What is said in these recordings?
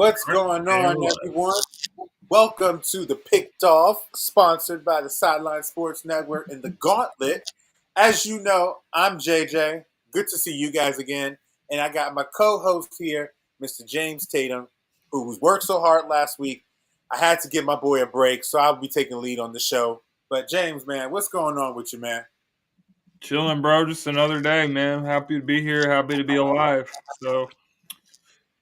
What's going on, everyone? Welcome to the Picked Off, sponsored by the Sideline Sports Network and the Gauntlet. As you know, I'm JJ. Good to see you guys again. And I got my co-host here, Mr. James Tatum, who worked so hard last week. I had to give my boy a break, so I'll be taking lead on the show. But James, man, what's going on with you, man? Chilling, bro. Just another day, man. Happy to be here. Happy to be alive. So,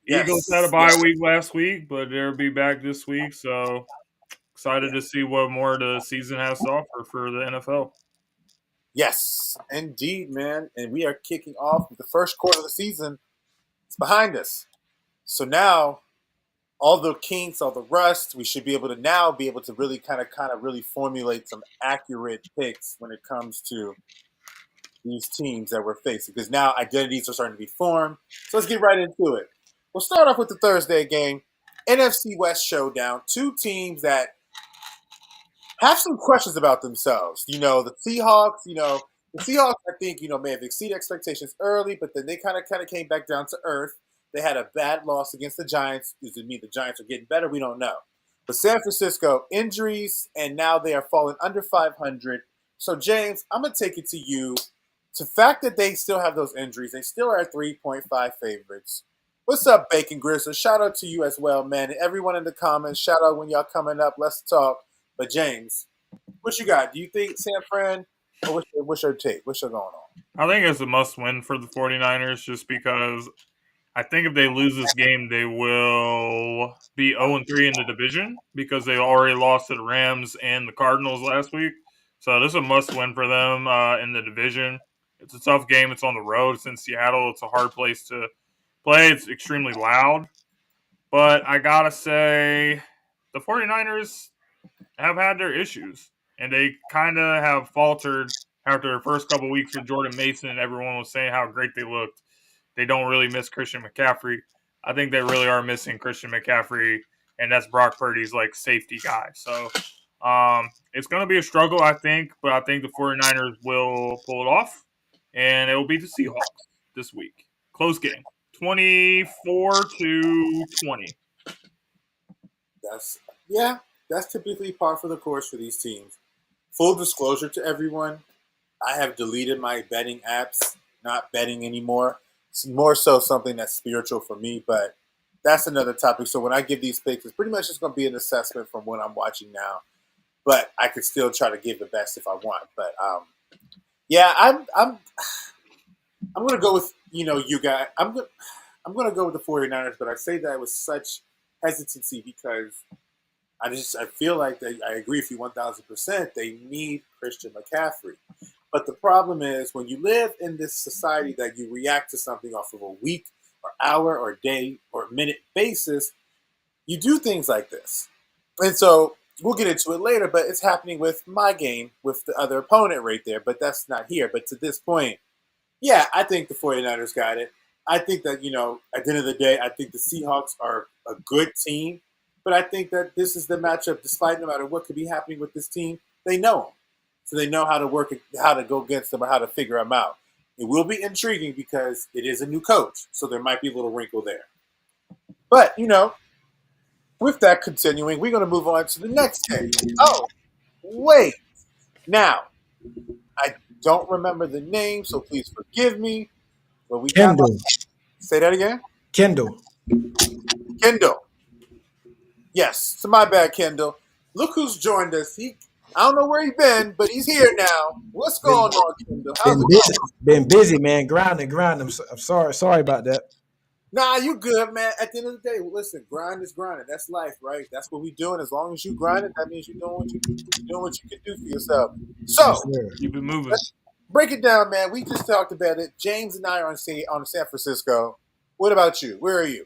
Eagles had a bye week last week, but they'll be back this week. So, excited to see what more the season has to offer for the NFL. Yes, indeed, man. And we are kicking off with the first quarter of the season. It's behind us. So now, all the kinks, all the rust, we should be able to really kind of really formulate some accurate picks when it comes to these teams that we're facing. Because now identities are starting to be formed. So let's get right into it. We'll start off with the Thursday game. NFC West showdown. Two teams that have some questions about themselves. The Seahawks, I think, may have exceeded expectations early, but then they kind of came back down to earth. They had a bad loss against the Giants. Does it mean the Giants are getting better? We don't know. But San Francisco, injuries, and now they are falling under 500. So, James, I'm going to take it to you. The fact that they still have those injuries, they still are 3.5 favorites. What's up, Bacon Grizzle? Shout out to you as well, man. And everyone in the comments, shout out when y'all coming up. Let's talk. But, James, what you got? Do you think San Fran, or what's your take? What's your going on? I think it's a must-win for the 49ers just because I think if they lose this game, they will be 0-3 in the division because they already lost to the Rams and the Cardinals last week. So this is a must-win for them in the division. It's a tough game. It's on the road. It's in Seattle. It's a hard place to play. It's extremely loud. But I got to say the 49ers have had their issues, and they kind of have faltered after their first couple of weeks with Jordan Mason, and everyone was saying how great they looked. They don't really miss Christian McCaffrey. I think they really are missing Christian McCaffrey, and that's Brock Purdy's safety guy. So it's going to be a struggle, I think, but I think the 49ers will pull it off, and it will be the Seahawks this week. Close game, 24-20. That's typically par for the course for these teams. Full disclosure to everyone, I have deleted my betting apps, not betting anymore. It's more so something that's spiritual for me, but that's another topic. So when I give these picks, it's pretty much just going to be an assessment from what I'm watching now. But I could still try to give the best if I want. But I'm going to go with you guys. I'm going to go with the 49ers, but I say that with such hesitancy because I feel like I agree with you 1,000%. They need Christian McCaffrey. But the problem is when you live in this society that you react to something off of a week or hour or day or minute basis, you do things like this. And so we'll get into it later, but it's happening with my game with the other opponent right there. But that's not here. But to this point, yeah, I think the 49ers got it. I think that, at the end of the day, I think the Seahawks are a good team. But I think that this is the matchup, despite no matter what could be happening with this team, they know them. So they know how to work, how to go against them, or how to figure them out. It will be intriguing because it is a new coach, so there might be a little wrinkle there. But, with that continuing, we're going to move on to the next game. Oh, wait. Now, I don't remember the name, so please forgive me. But Kendall. Say that again? Kendall. Yes, so my bad, Kendall. Look who's joined us. I don't know where he's been, but he's here now. What's going on, Kendall? Been busy, man. Grinding. I'm sorry about that. Nah, you good, man. At the end of the day, listen, grind is grinding. That's life, right? That's what we're doing. As long as you grind it, that means you're doing what you can do for yourself. So, keep it moving. Let's break it down, man. We just talked about it. James and I are on San Francisco. What about you? Where are you?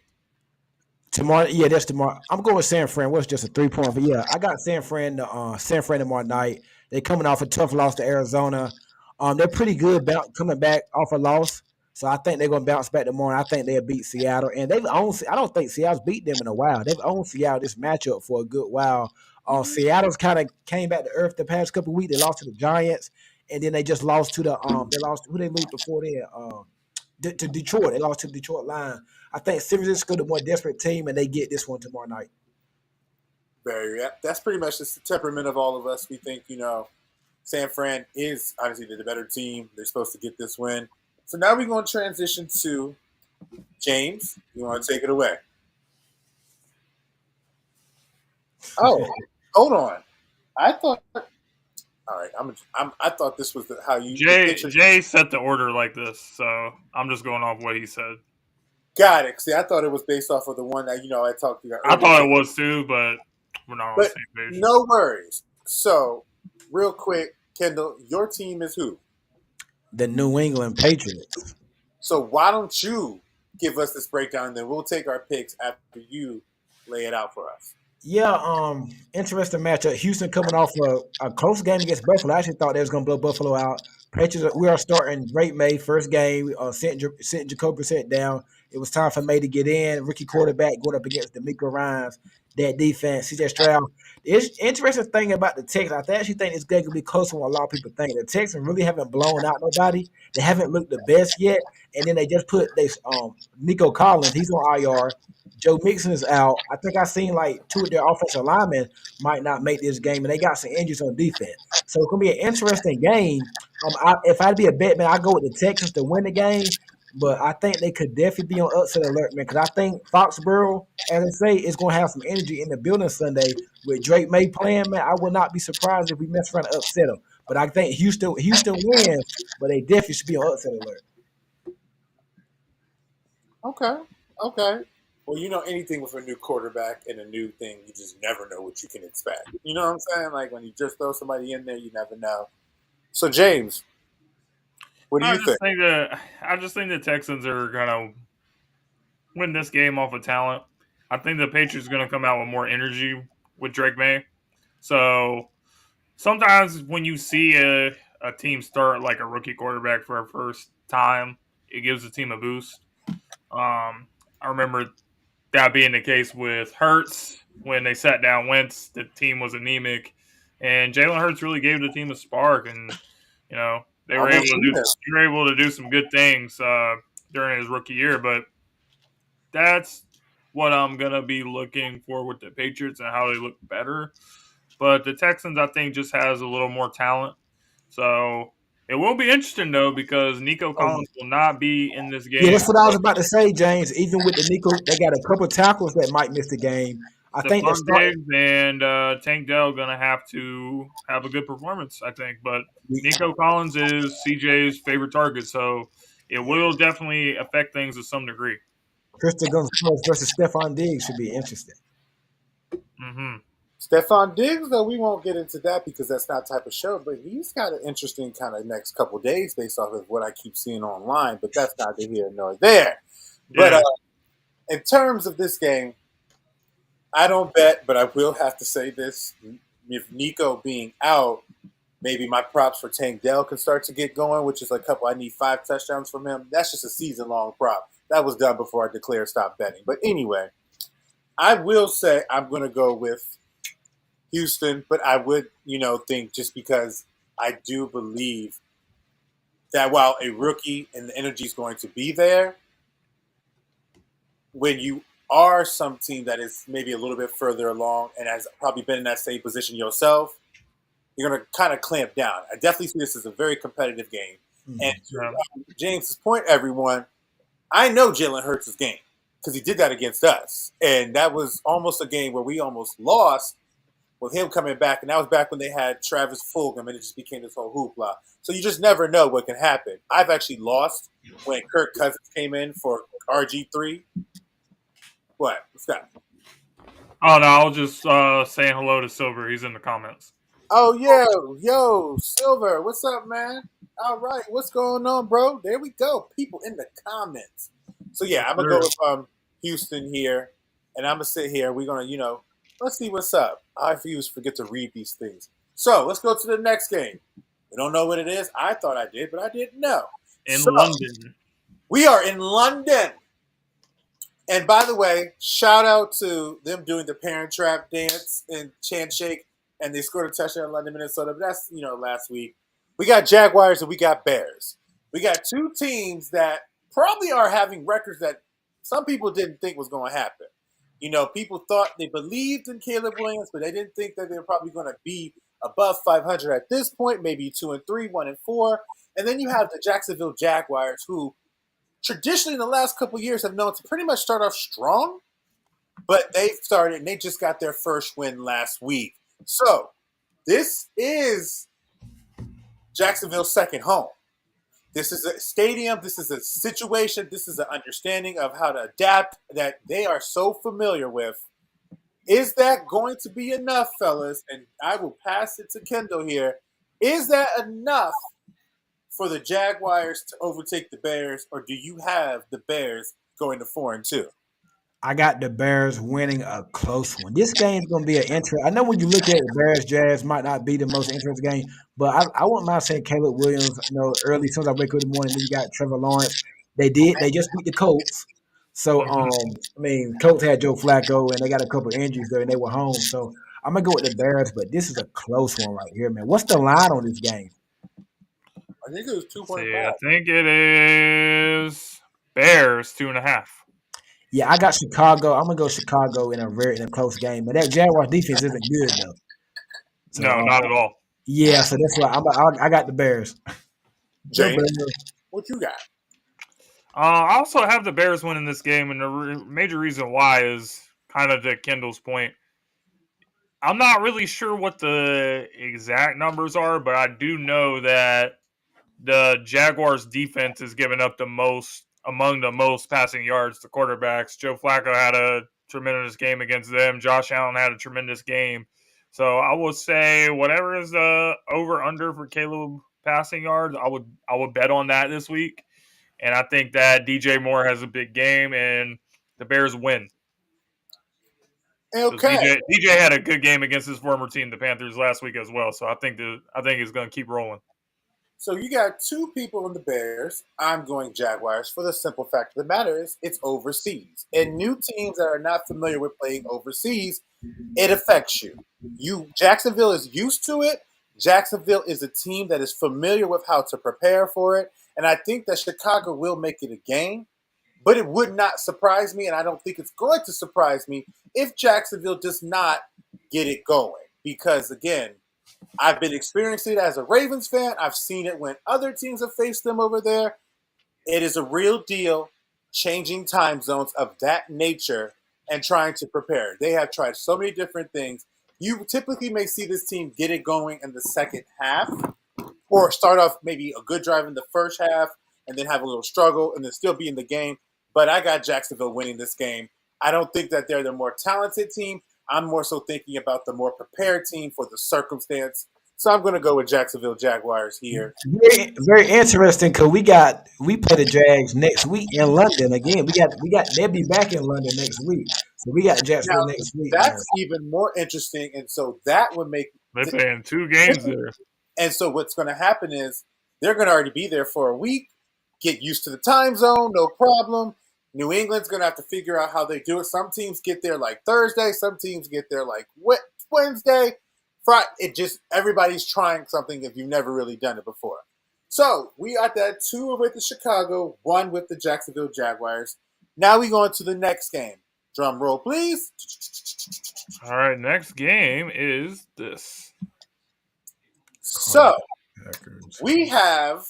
Tomorrow, yeah, that's tomorrow. I'm going with San Fran. What's just a 3-point? But yeah, I got San Fran tomorrow night. They're coming off a tough loss to Arizona. They're pretty good coming back off a loss. So I think they're going to bounce back tomorrow. I think they'll beat Seattle. And I don't think Seattle's beat them in a while. They've owned Seattle this matchup for a good while. Seattle's kind of came back to earth the past couple of weeks. They lost to the Giants. And then they just lost to who they lose before then? to Detroit. They lost to the Detroit Lions. I think San Francisco the more desperate team, and they get this one tomorrow night. That's pretty much just the temperament of all of us. We think, San Fran is obviously the better team. They're supposed to get this win. So now we're going to transition to James. You want to take it away? Oh, hold on. I thought. All right, I thought this was how you. Jay set the order like this, so I'm just going off what he said. Got it. See, I thought it was based off of the one that I talked to you. I thought it was too, but we're not on the same page. No worries. So, real quick, Kendall, your team is who? The New England Patriots. So why don't you give us this breakdown, and then we'll take our picks after you lay it out for us. Yeah, interesting matchup. Houston coming off a close game against Buffalo. I actually thought they was going to blow Buffalo out. Patriots, we are starting Drake May, first game. Sent Jacoby Brissett down. It was time for May to get in. Rookie quarterback going up against DeMeco Ryans. That defense, CJ Stroud. The interesting thing about the Texans, I actually think this game could be closer than what a lot of people think. The Texans really haven't blown out nobody. They haven't looked the best yet. And then they just put Nico Collins. He's on IR. Joe Mixon is out. I think I seen like two of their offensive linemen might not make this game, and they got some injuries on defense. So it's gonna be an interesting game. If I'd be a bet man, I'd go with the Texans to win the game. But I think they could definitely be on upset alert, man, because I think Foxborough, as I say, is going to have some energy in the building Sunday with Drake May playing, man. I would not be surprised if we mess around and upset them. But I think Houston wins, but they definitely should be on upset alert. Okay. Well, anything with a new quarterback and a new thing, you just never know what you can expect. You know what I'm saying? Like when you just throw somebody in there, you never know. So, James, what do you think? I just think the Texans are going to win this game off of talent. I think the Patriots are going to come out with more energy with Drake May. So sometimes when you see a team start like a rookie quarterback for a first time, it gives the team a boost. I remember that being the case with Hurts when they sat down Wentz. The team was anemic, and Jalen Hurts really gave the team a spark, and they were able to do some good things during his rookie year. But that's what I'm gonna be looking for with the Patriots and how they look better. But the Texans, I think, just has a little more talent. So it will be interesting, though, because Nico Collins will not be in this game. Yeah, that's what I was about to say, James. Even with the Nico, they got a couple tackles that might miss the game. I think that's Diggs and Tank Dell going to have to have a good performance, I think. But Nico Collins is CJ's favorite target, so it will definitely affect things to some degree. Christian Gonzalez versus Stephon Diggs should be interesting. Mm-hmm. Stephon Diggs, though, we won't get into that because that's not the type of show, but he's got an interesting kind of next couple days based off of what I keep seeing online, but that's neither here nor there. Yeah. But in terms of this game, I don't bet, but I will have to say this. If Nico being out, maybe my props for Tank Dell can start to get going, which is I need 5 touchdowns from him. That's just a season-long prop. That was done before I declared stop betting. But anyway, I will say I'm going to go with Houston, but I would, think just because I do believe that while a rookie and the energy is going to be there, when you are some team that is maybe a little bit further along and has probably been in that same position yourself, you're going to kind of clamp down. I definitely see this as a very competitive game. Mm-hmm. And to James's point, everyone, I know Jalen Hurts' game because he did that against us. And that was almost a game where we almost lost with him coming back, and that was back when they had Travis Fulgham, and it just became this whole hoopla. So you just never know what can happen. I've actually lost when Kirk Cousins came in for RG3. What? What's that? Oh, no, I was just saying hello to Silver. He's in the comments. Oh, yeah. Yo, Silver, what's up, man? All right, what's going on, bro? There we go. People in the comments. So, yeah, I'm going to go with Houston here, and I'm going to sit here. We're going to, let's see what's up. I forget to read these things. So let's go to the next game. We don't know what it is. I thought I did, but I didn't know. In London. We are in London. And by the way, shout out to them doing the Parent Trap dance and chant shake, and they scored a touchdown in London, Minnesota. But that's, last week. We got Jaguars and we got Bears. We got two teams that probably are having records that some people didn't think was going to happen. People thought they believed in Caleb Williams, but they didn't think that they were probably going to be above 500 at this point, maybe 2-3, 1-4. And then you have the Jacksonville Jaguars, who traditionally in the last couple of years have known to pretty much start off strong, but they've started and they just got their first win last week. So this is Jacksonville's second home. This is a stadium. This is a situation. This is an understanding of how to adapt that they are so familiar with. Is that going to be enough, fellas? And I will pass it to Kendall here. Is that enough for the Jaguars to overtake the Bears, or do you have the Bears going to 4-2? I got the Bears winning a close one. This game is going to be an interest. I know when you look at the Bears, Jazz might not be the most interesting game, but I wouldn't mind saying Caleb Williams. Early as soon as I wake up in the morning, then you got Trevor Lawrence. They just beat the Colts. So Colts had Joe Flacco, and they got a couple injuries there, and they were home. So I'm gonna go with the Bears, but this is a close one right here, man. What's the line on this game? I think it was 2.5. I think it is Bears 2.5. Yeah, I got Chicago. I'm gonna go Chicago in a close game, but that Jaguars defense isn't good though. So, no, not at all. Yeah, so that's why I got the Bears. James, what you got? I also have the Bears winning this game, and the major reason why is kind of to Kendall's point. I'm not really sure what the exact numbers are, but I do know that the Jaguars defense is giving up among the most passing yards to quarterbacks. Joe Flacco had a tremendous game against them. Josh Allen had a tremendous game. So I would say whatever is the over-under for Caleb passing yards, I would bet on that this week. And I think that DJ Moore has a big game, and the Bears win. Okay. DJ had a good game against his former team, the Panthers, last week as well. So I think it's going to keep rolling. So you got two people in the Bears. I'm going Jaguars for the simple fact of the matter is it's overseas. And new teams that are not familiar with playing overseas, it affects you. Jacksonville is used to it. Jacksonville is a team that is familiar with how to prepare for it. And I think that Chicago will make it a game. But it would not surprise me, and I don't think it's going to surprise me, if Jacksonville does not get it going. Because, again, I've been experiencing it as a Ravens fan. I've seen it when other teams have faced them over there. It is a real deal, changing time zones of that nature and trying to prepare. They have tried so many different things. You typically may see this team get it going in the second half or start off maybe a good drive in the first half and then have a little struggle and then still be in the game. But I got Jacksonville winning this game. I don't think that they're the more talented team. I'm more so thinking about the more prepared team for the circumstance. So I'm going to go with Jacksonville Jaguars here. Very, very interesting because we play the Jags next week in London again. They'll be back in London next week. So we got Jacksonville next week. That's even more interesting, and so that would make they're playing 2 games there. And so what's going to happen is they're going to already be there for a week, get used to the time zone, no problem. New England's going to have to figure out how they do it. Some teams get there like Thursday. Some teams get there like Wednesday. Friday. Everybody's trying something if you've never really done it before. So we got that 2 with the Chicago, 1 with the Jacksonville Jaguars. Now we go into the next game. Drum roll, please. All right, next game is this. So we have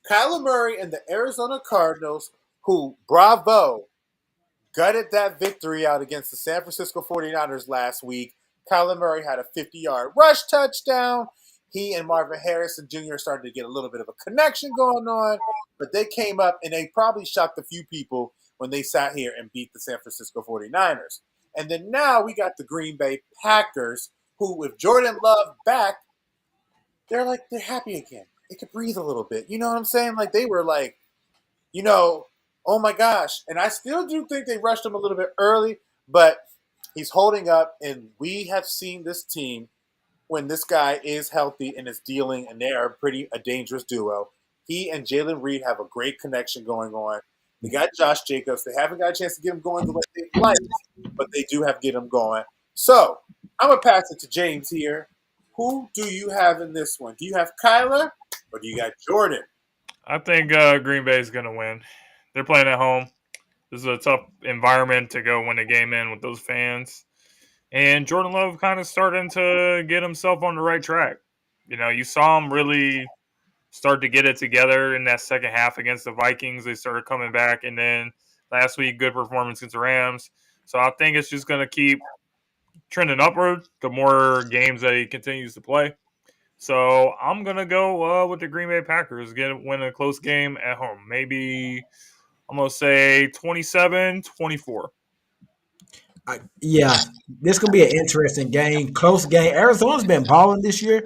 Kyler Murray and the Arizona Cardinals, who, bravo, gutted that victory out against the San Francisco 49ers last week. Kyler Murray had a 50-yard rush touchdown. He and Marvin Harrison Jr. started to get a little bit of a connection going on, but they came up and they probably shocked a few people when they sat here and beat the San Francisco 49ers. And then now we got the Green Bay Packers, who, with Jordan Love back, they're happy again. They could breathe a little bit. You know what I'm saying? Like, they were like, oh my gosh. And I still do think they rushed him a little bit early, but he's holding up, and we have seen this team when this guy is healthy and is dealing, and they are a dangerous duo. He and Jalen Reed have a great connection going on. They got Josh Jacobs. They haven't got a chance to get him going the way they'd like, but they do have to get him going. So I'm going to pass it to James here. Who do you have in this one? Do you have Kyler or do you got Jordan? I think Green Bay is going to win. They're playing at home. This is a tough environment to go win a game in with those fans. And Jordan Love kind of starting to get himself on the right track. You saw him really start to get it together in that second half against the Vikings. They started coming back. And then last week, good performance against the Rams. So I think it's just going to keep trending upward the more games that he continues to play. So I'm going to go with the Green Bay Packers, win a close game at home. Maybe I'm going to say 27-24. Yeah, this gonna be an interesting game, close game. Arizona's been balling this year,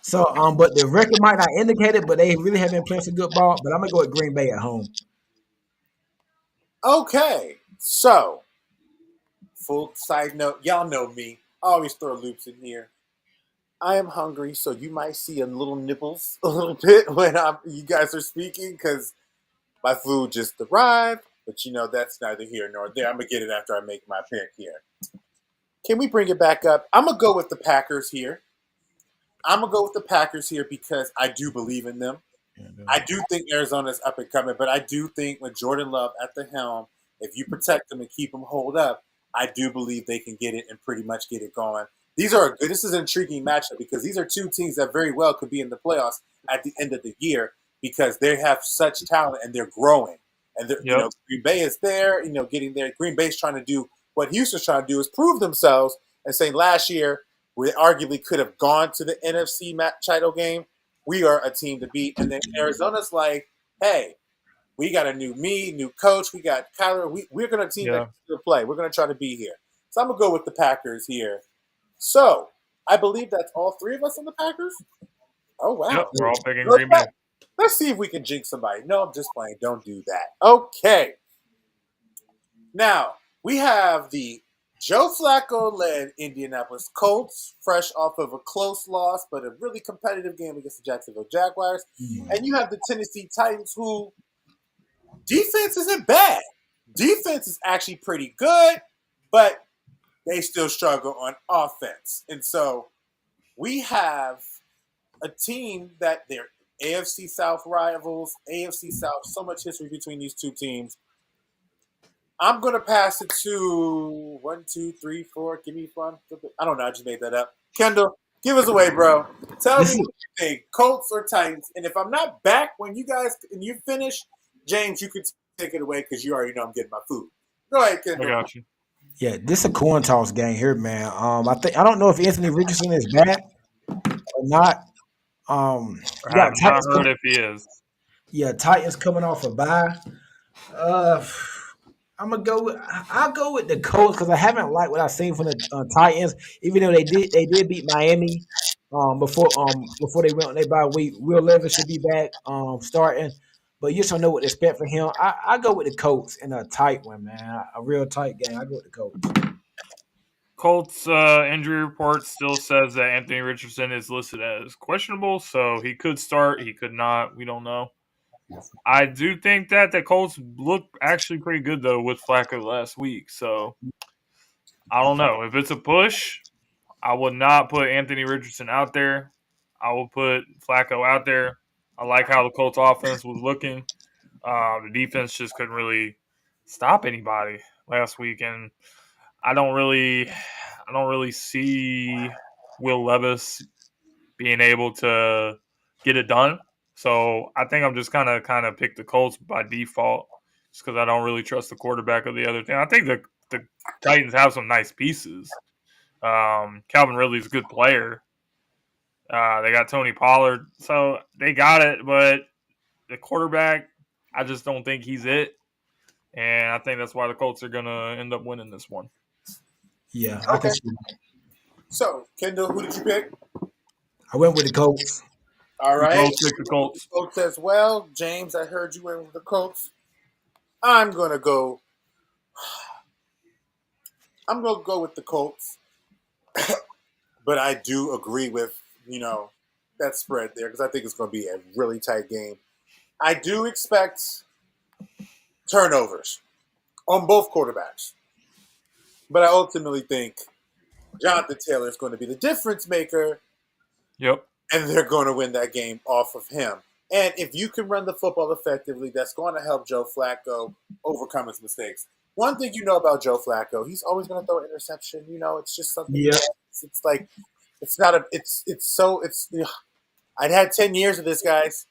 so but the record might not indicate it, but they really have been playing some good ball. But I'm gonna go with Green Bay at home. Okay, so full side note, y'all know me. I always throw loops in here. I am hungry, so you might see a little nibbles a little bit when you guys are speaking because my food just arrived. But that's neither here nor there. I'm gonna get it after I make my pick here. Can we bring it back up? I'm gonna go with the Packers here. Because I do believe in them. I do think Arizona's up and coming, but I do think with Jordan Love at the helm, if you protect them and keep them hold up, I do believe they can get it and pretty much get it going. This is an intriguing matchup because these are two teams that very well could be in the playoffs at the end of the year because they have such talent and they're growing. And Green Bay is there, getting there. Green Bay's trying to do what Houston's trying to do is prove themselves and saying last year we arguably could have gone to the NFC title game. We are a team to beat. And then Arizona's like, hey, we got a new coach. We got Kyler. We're going to team that to play. We're going to try to be here. So I'm going to go with the Packers here. So I believe that's all three of us on the Packers. Oh, wow. Yep, we're all picking Green Bay. Let's see if we can jinx somebody. No, I'm just playing. Don't do that. Okay. Now, we have the Joe Flacco-led Indianapolis Colts, fresh off of a close loss, but a really competitive game against the Jacksonville Jaguars. Mm-hmm. And you have the Tennessee Titans, who defense isn't bad. Defense is actually pretty good, but they still struggle on offense. And so we have a team that they're AFC South rivals, AFC South, so much history between these two teams. I'm going to pass it to 1, 2, 3, 4. Give me fun. I don't know. I just made that up. Kendall, give us away, bro. Tell me what you think, Colts or Titans. And if I'm not back when you finish, James, you can take it away because you already know I'm getting my food. Go ahead, Kendall. I got you. Yeah, this is a coin toss game here, man. I don't know if Anthony Richardson is back or not. I've not heard if he is. Yeah, Titans coming off a bye. I'll go with the Colts because I haven't liked what I've seen from the Titans, even though they did beat Miami before they went on their bye week. Will Levis should be back starting, but you just don't know what to expect from him. I go with the Colts in a tight one, man, a real tight game. I go with the Colts. Colts injury report still says that Anthony Richardson is listed as questionable, so he could start, he could not. We don't know. I do think that the Colts look actually pretty good, though, with Flacco last week. So, I don't know. If it's a push, I would not put Anthony Richardson out there. I will put Flacco out there. I like how the Colts offense was looking. The defense just couldn't really stop anybody last week. And I don't really see Will Levis being able to get it done. So I think I'm just kind of pick the Colts by default, just because I don't really trust the quarterback of the other team. I think the Titans have some nice pieces. Calvin Ridley's a good player. They got Tony Pollard, so they got it. But the quarterback, I just don't think he's it, and I think that's why the Colts are gonna end up winning this one. Yeah, okay. I can see that. So, Kendall, who did you pick? I went with the Colts. All right. Both pick the Colts. Colts as well. James, I heard you went with the Colts. I'm going to go with the Colts. But I do agree with, that spread there because I think it's going to be a really tight game. I do expect turnovers on both quarterbacks. But I ultimately think Jonathan Taylor is going to be the difference maker. Yep. And they're going to win that game off of him. And if you can run the football effectively, that's going to help Joe Flacco overcome his mistakes. One thing you know about Joe Flacco, he's always going to throw an interception. It's just something. Yeah. It's like it's not a. It's. I'd had 10 years of this, guys.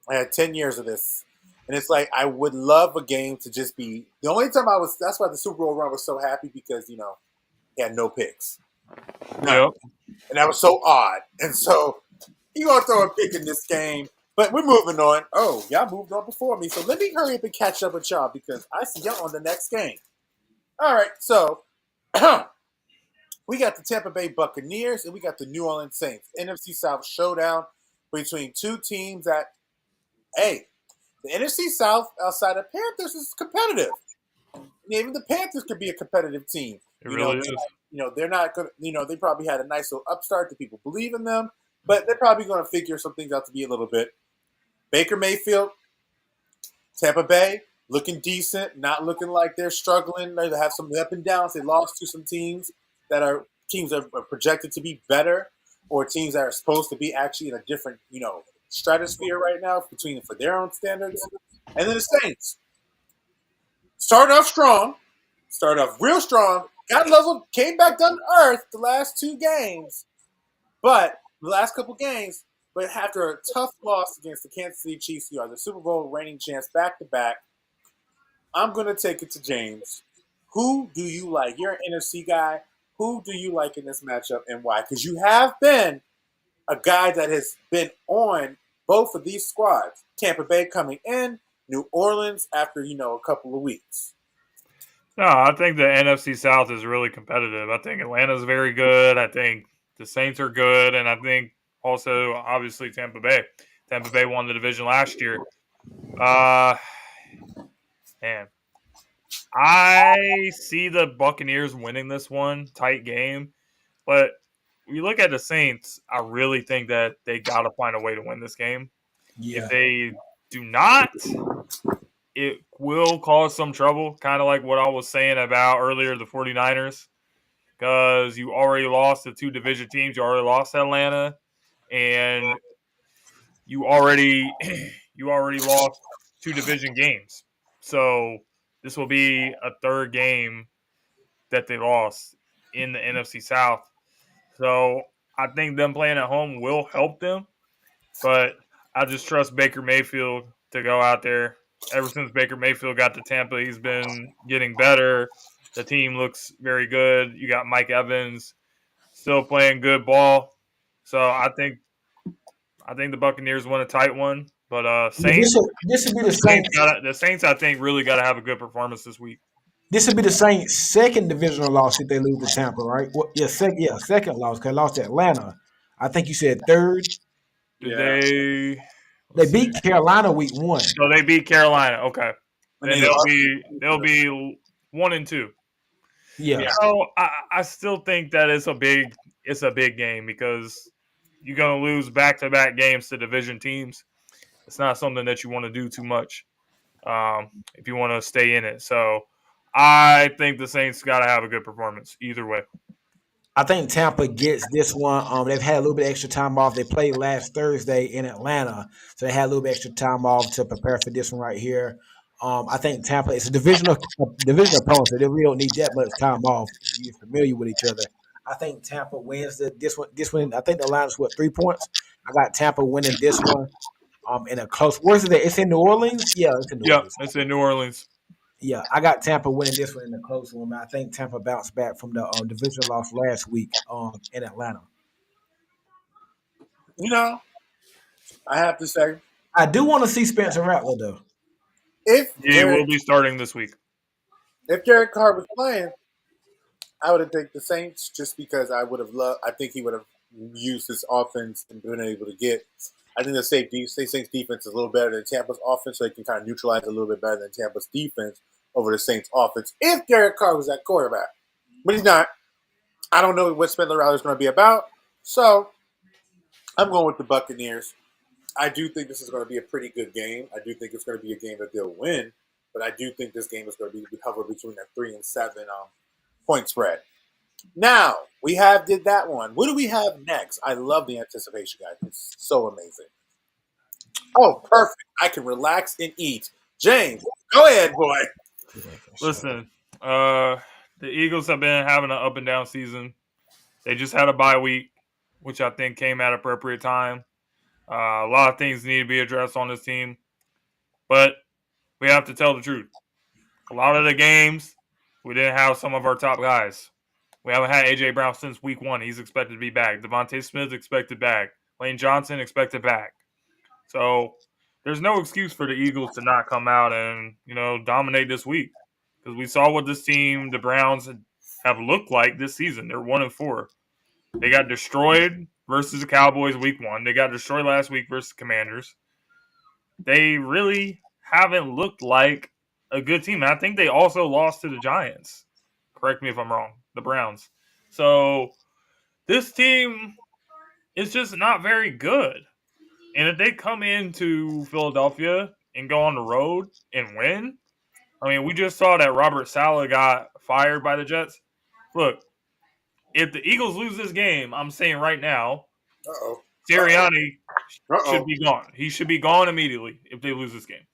I had 10 years of this. And it's like I would love a game to just be the only time I was. That's why the Super Bowl run was so happy because he had no picks, none, Yep. and that was so odd. And so he gonna throw a pick in this game, but we're moving on. Oh, y'all moved on before me, so let me hurry up and catch up with y'all because I see y'all on the next game. All right, so we got the Tampa Bay Buccaneers and we got the New Orleans Saints. NFC South showdown between two teams that, hey, the NFC South outside of Panthers is competitive. And even the Panthers could be a competitive team. It really is. They're not going to, they probably had a nice little upstart that people believe in them, but they're probably going to figure some things out to be a little bit. Baker Mayfield, Tampa Bay, looking decent, not looking like they're struggling. They have some up and downs. They lost to some teams that are projected to be better, or teams that are supposed to be actually in a different, stratosphere right now for their own standards. And then the Saints started off real strong, got leveled, came back down to earth the last two games, but the last couple games, but after a tough loss against the Kansas City Chiefs, who are the Super Bowl reigning champs back to back, I'm going to take it to James. Who do you like? You're an NFC guy. Who do you like in this matchup and why? Because you have been a guy that has been on both of these squads. Tampa Bay coming in, New Orleans after, a couple of weeks. No, I think the NFC South is really competitive. I think Atlanta's very good. I think the Saints are good. And I think also, obviously, Tampa Bay. Tampa Bay won the division last year. Man, I see the Buccaneers winning this one, tight game. But when you look at the Saints, I really think that they got to find a way to win this game. Yeah. If they do not, it will cause some trouble, kind of like what I was saying about earlier, the 49ers, because you already lost the two division teams. You already lost Atlanta, and you already lost two division games. So this will be a third game that they lost in the NFC South. So I think them playing at home will help them, but I just trust Baker Mayfield to go out there. Ever since Baker Mayfield got to Tampa, he's been getting better. The team looks very good. You got Mike Evans still playing good ball. So I think the Buccaneers won a tight one. But Saints, This would be the Saints. the Saints, I think, really got to have a good performance this week. This would be the Saints' second divisional loss if they lose to Tampa, right? Well, second loss because they lost to Atlanta. I think you said third. Did they? They beat Carolina week 1. So they beat Carolina. Okay, And then they'll be 1-2. Yeah. So I still think that it's a big game because you're gonna lose back-to-back games to division teams. It's not something that you want to do too much if you want to stay in it. So I think the Saints got to have a good performance either way. I think Tampa gets this one. They've had a little bit extra time off. They played last Thursday in Atlanta, so they had a little bit extra time off to prepare for this one right here. I think Tampa is a divisional opponent, so they really don't need that much time off. You're familiar with each other. I think Tampa wins this one. This one, I think the line is 3 points. I got Tampa winning this one. In a close. Where's it? It's in New Orleans. Yeah, it's in New Orleans. It's in New Orleans. Yeah, I got Tampa winning this one in a close one. I think Tampa bounced back from the division loss last week in Atlanta. I have to say, I do want to see Spencer Rattler though. He will be starting this week. If Derek Carr was playing, I would have picked the Saints just because I think he would have used his offense and been able to get. I think the Saints defense is a little better than Tampa's offense, so they can kind of neutralize a little bit better than Tampa's defense over the Saints offense if Derek Carr was at quarterback. But he's not. I don't know what Spencer Rattler is going to be about, so I'm going with the Buccaneers. I do think this is going to be a pretty good game. I do think it's going to be a game that they'll win, but I do think this game is going to be hover between a 3 and 7 point spread. Now, we did that one. What do we have next? I love the anticipation, guys. It's so amazing. Oh, perfect. I can relax and eat. James, go ahead, boy. Listen, the Eagles have been having an up and down season. They just had a bye week, which I think came at appropriate time. A lot of things need to be addressed on this team, but we have to tell the truth. A lot of the games, we didn't have some of our top guys. We haven't had A.J. Brown since week 1. He's expected to be back. Devontae Smith expected back. Lane Johnson expected back. So there's no excuse for the Eagles to not come out and, dominate this week. Because we saw what this team, the Browns, have looked like this season. They're 1-4. They got destroyed versus the Cowboys week 1. They got destroyed last week versus the Commanders. They really haven't looked like a good team. And I think they also lost to the Giants. Correct me if I'm wrong. The Browns. So this team is just not very good. And if they come into Philadelphia and go on the road and win, I mean, we just saw that Robert Saleh got fired by the Jets. Look, if the Eagles lose this game, I'm saying right now, Sirianni should be gone. He should be gone immediately if they lose this game.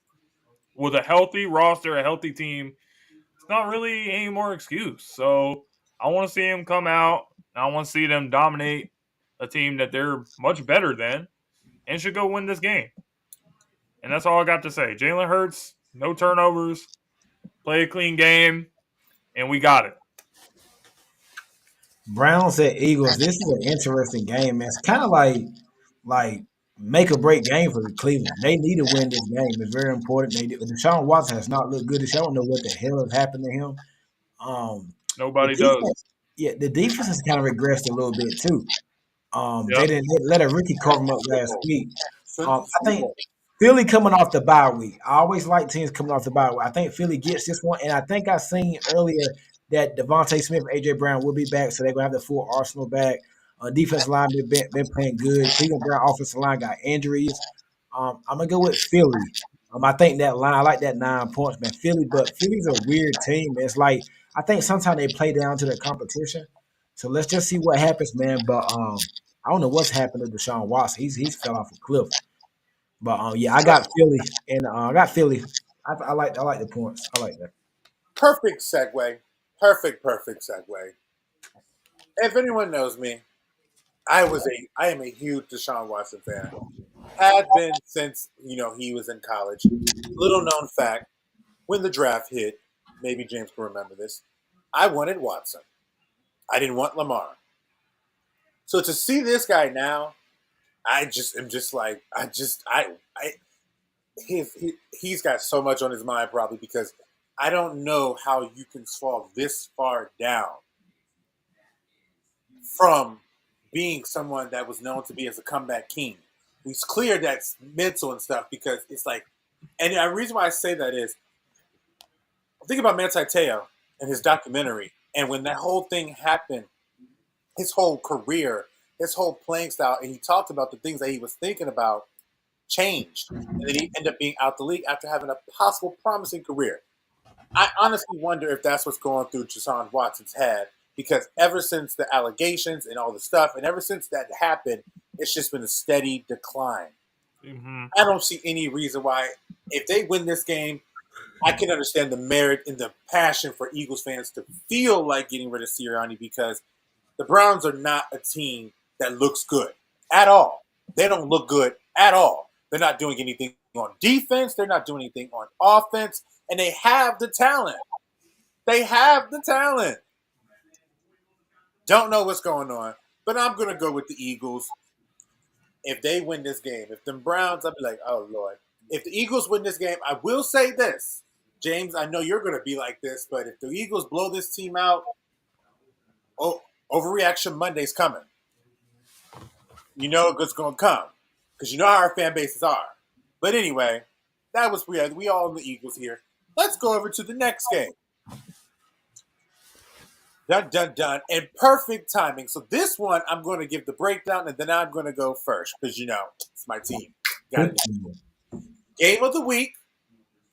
With a healthy roster, a healthy team, it's not really any more excuse. So I want to see him come out. I want to see them dominate a team that they're much better than and should go win this game. And that's all I got to say. Jalen Hurts, no turnovers, play a clean game, and we got it. Browns at Eagles. This is an interesting game, man. It's kind of like make or break game for the Cleveland. They need to win this game. It's very important. Deshaun Watson has not looked good. I don't know what the hell has happened to him. Nobody does. Yeah, the defense has kind of regressed a little bit too. Yep. They didn't let a rookie cover him up last week. I think Philly coming off the bye week. I always like teams coming off the bye week. I think Philly gets this one, and I think I seen earlier that Devontae Smith and A.J. Brown will be back, so they're going to have the full arsenal back. Defensive line been playing good. Cleveland Brown offensive line got injuries. I'm going to go with Philly. I think that line, I like that 9 points, man. But Philly's a weird team. It's like, I think sometimes they play down to the competition. So let's just see what happens, man. But I don't know what's happened to Deshaun Watson. He's fell off a cliff. But yeah, I got Philly, and I got Philly. I like the points. I like that. Perfect segue. Perfect segue. If anyone knows me, I am a huge Deshaun Watson fan. Had been since he was in college. Little known fact: when the draft hit, maybe James can remember this. I wanted Watson. I didn't want Lamar. So to see this guy now, he's got so much on his mind probably because I don't know how you can fall this far down from being someone that was known to be as a comeback king. It's clear that's mental and stuff because it's like, and the reason why I say that is, think about Manti Te'o and his documentary, and when that whole thing happened, his whole career, his whole playing style, and he talked about the things that he was thinking about changed, and then he ended up being out the league after having a possible promising career. I honestly wonder if that's what's going through Deshaun Watson's head, because ever since the allegations and all the stuff, and ever since that happened, it's just been a steady decline. Mm-hmm. I don't see any reason why, if they win this game, I can understand the merit and the passion for Eagles fans to feel like getting rid of Sirianni, because the Browns are not a team that looks good at all. They don't look good at all. They're not doing anything on defense. They're not doing anything on offense. And they have the talent. They have the talent. Don't know what's going on. But I'm going to go with the Eagles. If they win this game, if the Browns, I'll be like, oh, Lord. If the Eagles win this game, I will say this. James, I know you're going to be like this, but if the Eagles blow this team out, Overreaction Monday's coming. You know it's going to come because you know how our fan bases are. But anyway, that was weird. We all in the Eagles here. Let's go over to the next game. Dun. And perfect timing. So this one, I'm going to give the breakdown, and then I'm going to go first because, it's my team. Got it. Game of the week,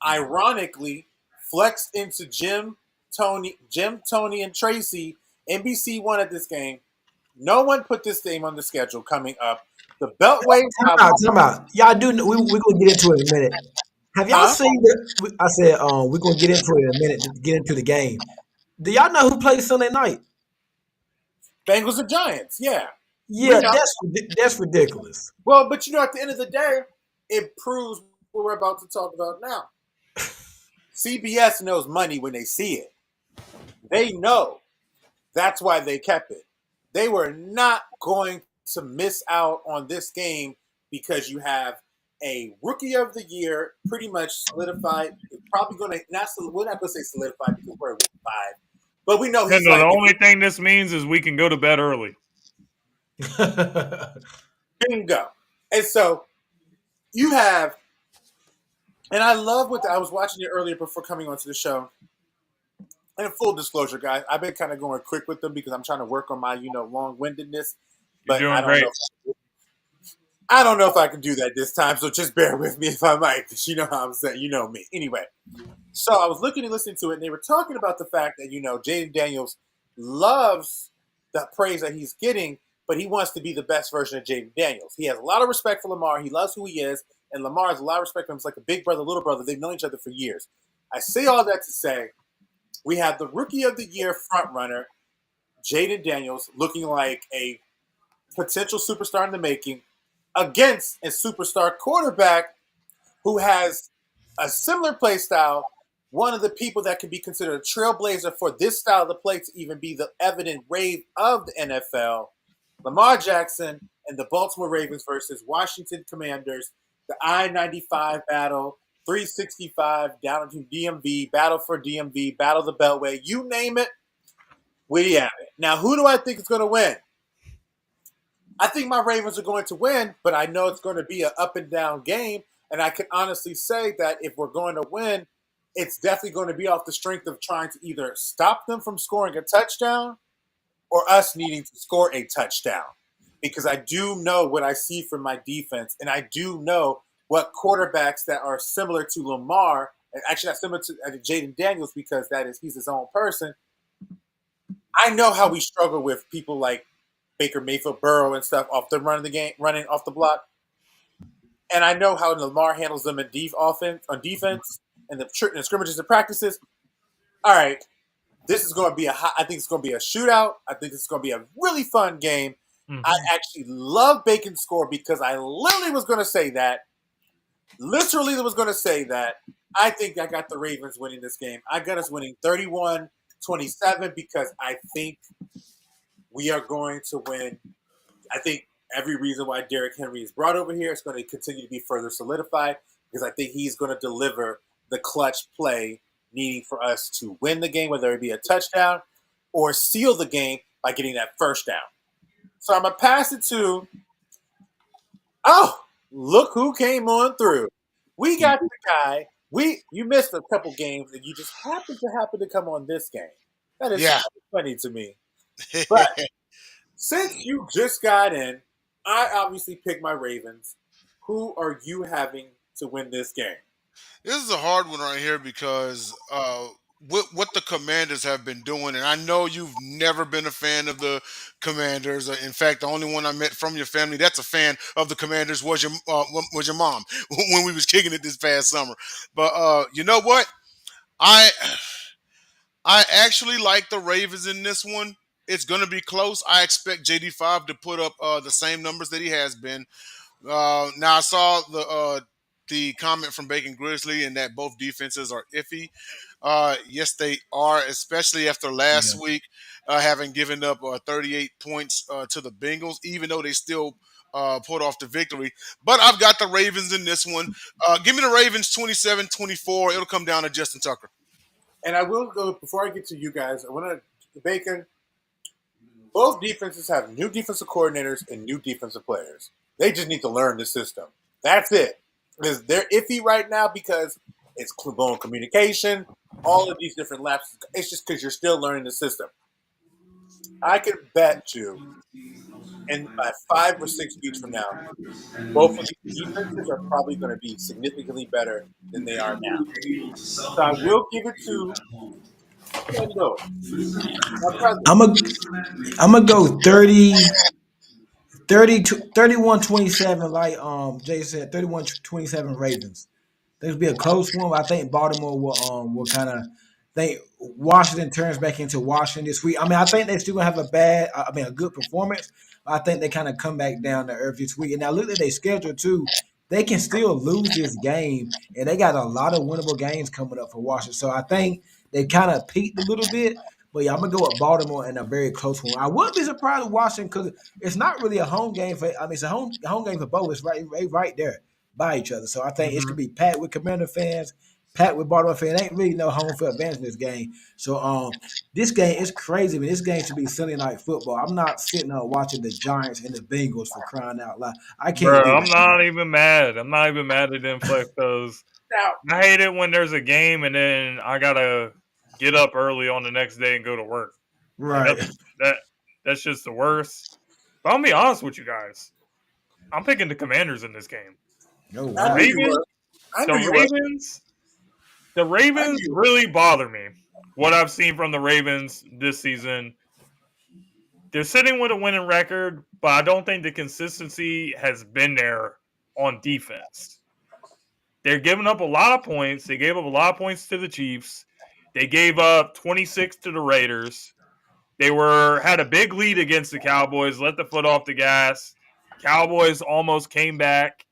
ironically, flexed into Jim, Tony, and Tracy. NBC won at this game. No one put this game on the schedule coming up. The Beltway. Time out. Y'all do. We're gonna get into it in a minute. Have y'all Huh? seen the? I said, we're gonna get into it in a minute to get into the game. Do y'all know who plays Sunday night? Bengals and Giants. Yeah. Yeah, that's ridiculous. Well, but at the end of the day, it proves what we're about to talk about now. CBS knows money when they see it. They know. That's why they kept it. They were not going to miss out on this game because you have a rookie of the year pretty much solidified. Probably going to we're not going to say solidified because we're at week 5, but we know he's the only thing this means is we can go to bed early. Bingo. And so you have, and I love what I was watching it earlier before coming onto the show. And full disclosure, guys, I've been kind of going quick with them because I'm trying to work on my, long-windedness. But You're doing great. I don't know if I can do that this time, so just bear with me if I might, because you know how I'm saying, you know me. Anyway, so I was looking and listening to it, and they were talking about the fact that, Jaden Daniels loves the praise that he's getting, but he wants to be the best version of Jaden Daniels. He has a lot of respect for Lamar. He loves who he is, and Lamar has a lot of respect for him. It's like a big brother, little brother. They've known each other for years. I say all that to say we have the Rookie of the Year frontrunner, Jaden Daniels, looking like a potential superstar in the making, against a superstar quarterback who has a similar play style, one of the people that can be considered a trailblazer for this style of the play to even be the evident rave of the NFL, Lamar Jackson and the Baltimore Ravens versus Washington Commanders, the I-95 battle, 365, down to DMV, battle for DMV, battle the Beltway, you name it, we have it. Now, who do I think is going to win? I think my Ravens are going to win, but I know it's going to be an up and down game. And I can honestly say that if we're going to win, it's definitely going to be off the strength of trying to either stop them from scoring a touchdown or us needing to score a touchdown. Because I do know what I see from my defense, and I do know what quarterbacks that are similar to Lamar, and actually not similar to Jaden Daniels because he's his own person. I know how we struggle with people like Baker Mayfield, Burrow, and stuff running off the block. And I know how Lamar handles them on defense, and the scrimmages and practices. All right, this is going to be I think it's going to be a shootout. I think it's going to be a really fun game. Mm-hmm. I actually love Bacon's score because I literally was going to say that. I think I got the Ravens winning this game. I got us winning 31-27 because I think we are going to win. I think every reason why Derrick Henry is brought over here is going to continue to be further solidified because I think he's going to deliver the clutch play needing for us to win the game, whether it be a touchdown or seal the game by getting that first down. So I'm going to pass it to, look who came on through. We got the guy. You missed a couple games and you just happened to come on this game. That is funny to me. But since you just got in, I obviously picked my Ravens. Who are you having to win this game? This is a hard one right here because what the Commanders have been doing, and I know you've never been a fan of the Commanders. In fact, the only one I met from your family that's a fan of the Commanders was your mom when we was kicking it this past summer. But you know what? I actually like the Ravens in this one. It's going to be close. I expect JD5 to put up the same numbers that he has been. Now, I saw the comment from Bacon Grizzly and that both defenses are iffy. Yes, they are, especially after last week having given up 38 points to the Bengals, even though they still pulled off the victory. But I've got the Ravens in this one. Give me the Ravens 27-24. It'll come down to Justin Tucker. And I will go, before I get to you guys, I want to, Bacon, both defenses have new defensive coordinators and new defensive players. They just need to learn the system. That's it. Because they're iffy right now because it's bone communication, all of these different lapses. It's just because you're still learning the system. I could bet you, in 5 or 6 weeks from now, both of these defenses are probably going to be significantly better than they are now. So I will give it to Kendall. I'm gonna go 30. 31-27, like Jay said, 31-27 Ravens. This will be a close one. I think Baltimore will kind of think Washington turns back into Washington this week. I mean, I think they still gonna have a good performance. I think they kind of come back down to earth this week. And now look at their schedule too. They can still lose this game, and they got a lot of winnable games coming up for Washington. So I think they kind of peaked a little bit. But yeah, I'm gonna go with Baltimore in a very close one. I wouldn't be surprised with Washington because it's not really a home game for. I mean, it's a home game for both. It's right there by each other. So I think it's Mhm. gonna be packed with Commander fans, packed with Baltimore fans. Ain't really no home field advantage in this game. So this game is crazy. I mean, this game should be Sunday night football. I'm not sitting there watching the Giants and the Bengals for crying out loud. I can't Bro, do I'm that. not even mad. I'm not even mad at them flex those. Now, I hate it when there's a game and then I gotta get up early on the next day and go to work. Like Right. that's just the worst. But I'll be honest with you guys. I'm picking the Commanders in this game. Oh The I wow. knew you Ravens, were. I the knew you were. Ravens, the I knew Ravens you were. really bother me. What I've seen from the Ravens this season, they're sitting with a winning record, but I don't think the consistency has been there on defense. They're giving up a lot of points. They gave up a lot of points to the Chiefs. They gave up 26 to the Raiders. They had a big lead against the Cowboys, let the foot off the gas. Cowboys almost came back,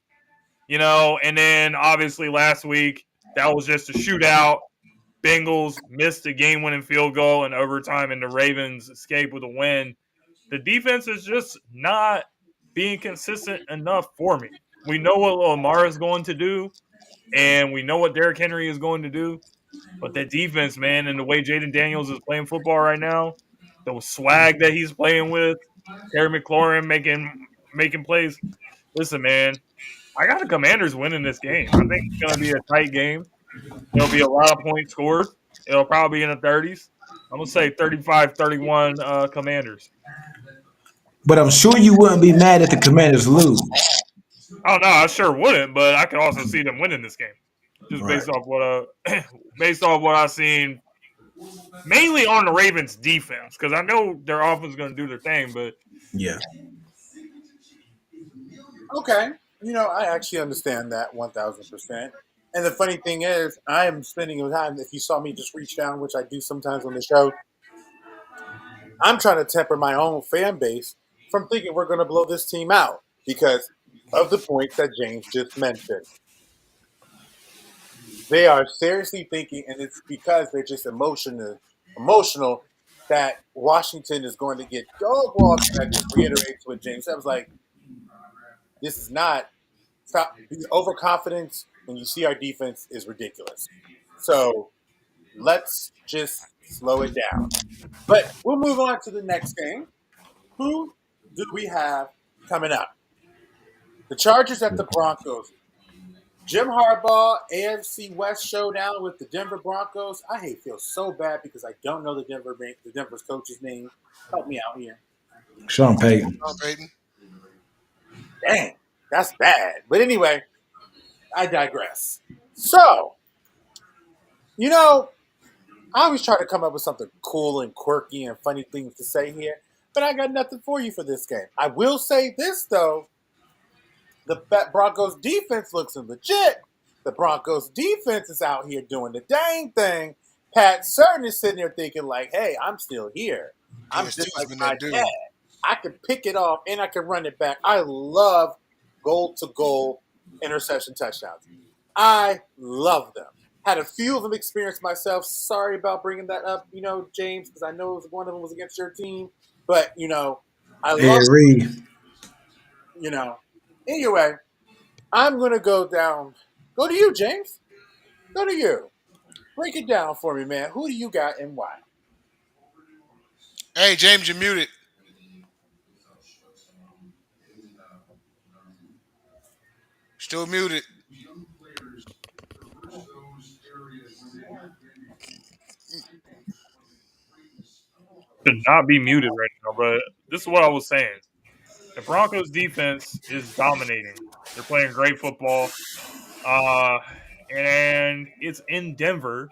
and then obviously last week that was just a shootout. Bengals missed a game-winning field goal in overtime, and the Ravens escaped with a win. The defense is just not being consistent enough for me. We know what Lamar is going to do, and we know what Derrick Henry is going to do. But that defense, man, and the way Jaden Daniels is playing football right now, the swag that he's playing with, Terry McLaurin making plays. Listen, man, I got the Commanders winning this game. I think it's going to be a tight game. There'll be a lot of points scored. It'll probably be in the 30s. I'm going to say 35-31 Commanders. But I'm sure you wouldn't be mad if the Commanders lose. Oh no, I sure wouldn't, but I could also see them winning this game, just Right. based off based off what I've seen, mainly on the Ravens' defense, because I know their offense is going to do their thing, but Yeah. Okay. I actually understand that 1000%. And the funny thing is, I am spending time. If you saw me just reach down, which I do sometimes on the show, I'm trying to temper my own fan base from thinking we're going to blow this team out because of the points that James just mentioned. They are seriously thinking, and it's because they're just emotional that Washington is going to get dog walked. And that just reiterates what James said. I was like, this is not stop. The overconfidence when you see our defense is ridiculous. So let's just slow it down. But we'll move on to the next game. Who do we have coming up? The Chargers at the Broncos. Jim Harbaugh, AFC West showdown with the Denver Broncos. I feel so bad because I don't know the Denver's coach's name. Help me out here. Sean Payton. Peyton. Dang, that's bad. But anyway, I digress. So, I always try to come up with something cool and quirky and funny things to say here, but I got nothing for you for this game. I will say this, though. The Broncos defense looks legit. The Broncos defense is out here doing the dang thing. Pat Certain is sitting there thinking like, hey, I'm still here. I'm PST just has like been my that dude. dad. I can pick it off and I can run it back. I love goal-to-goal interception touchdowns. I love them. Had a few of them experienced myself. Sorry about bringing that up, James, because I know one of them was against your team. But, I love, Ed Reed. Anyway, I'm going to go down. Go to you, James. Go to you. Break it down for me, man. Who do you got and why? Hey, James, you're muted. Still muted. should not be muted right now. But this is what I was saying. The Broncos defense is dominating. They're playing great football. Uh, and it's in Denver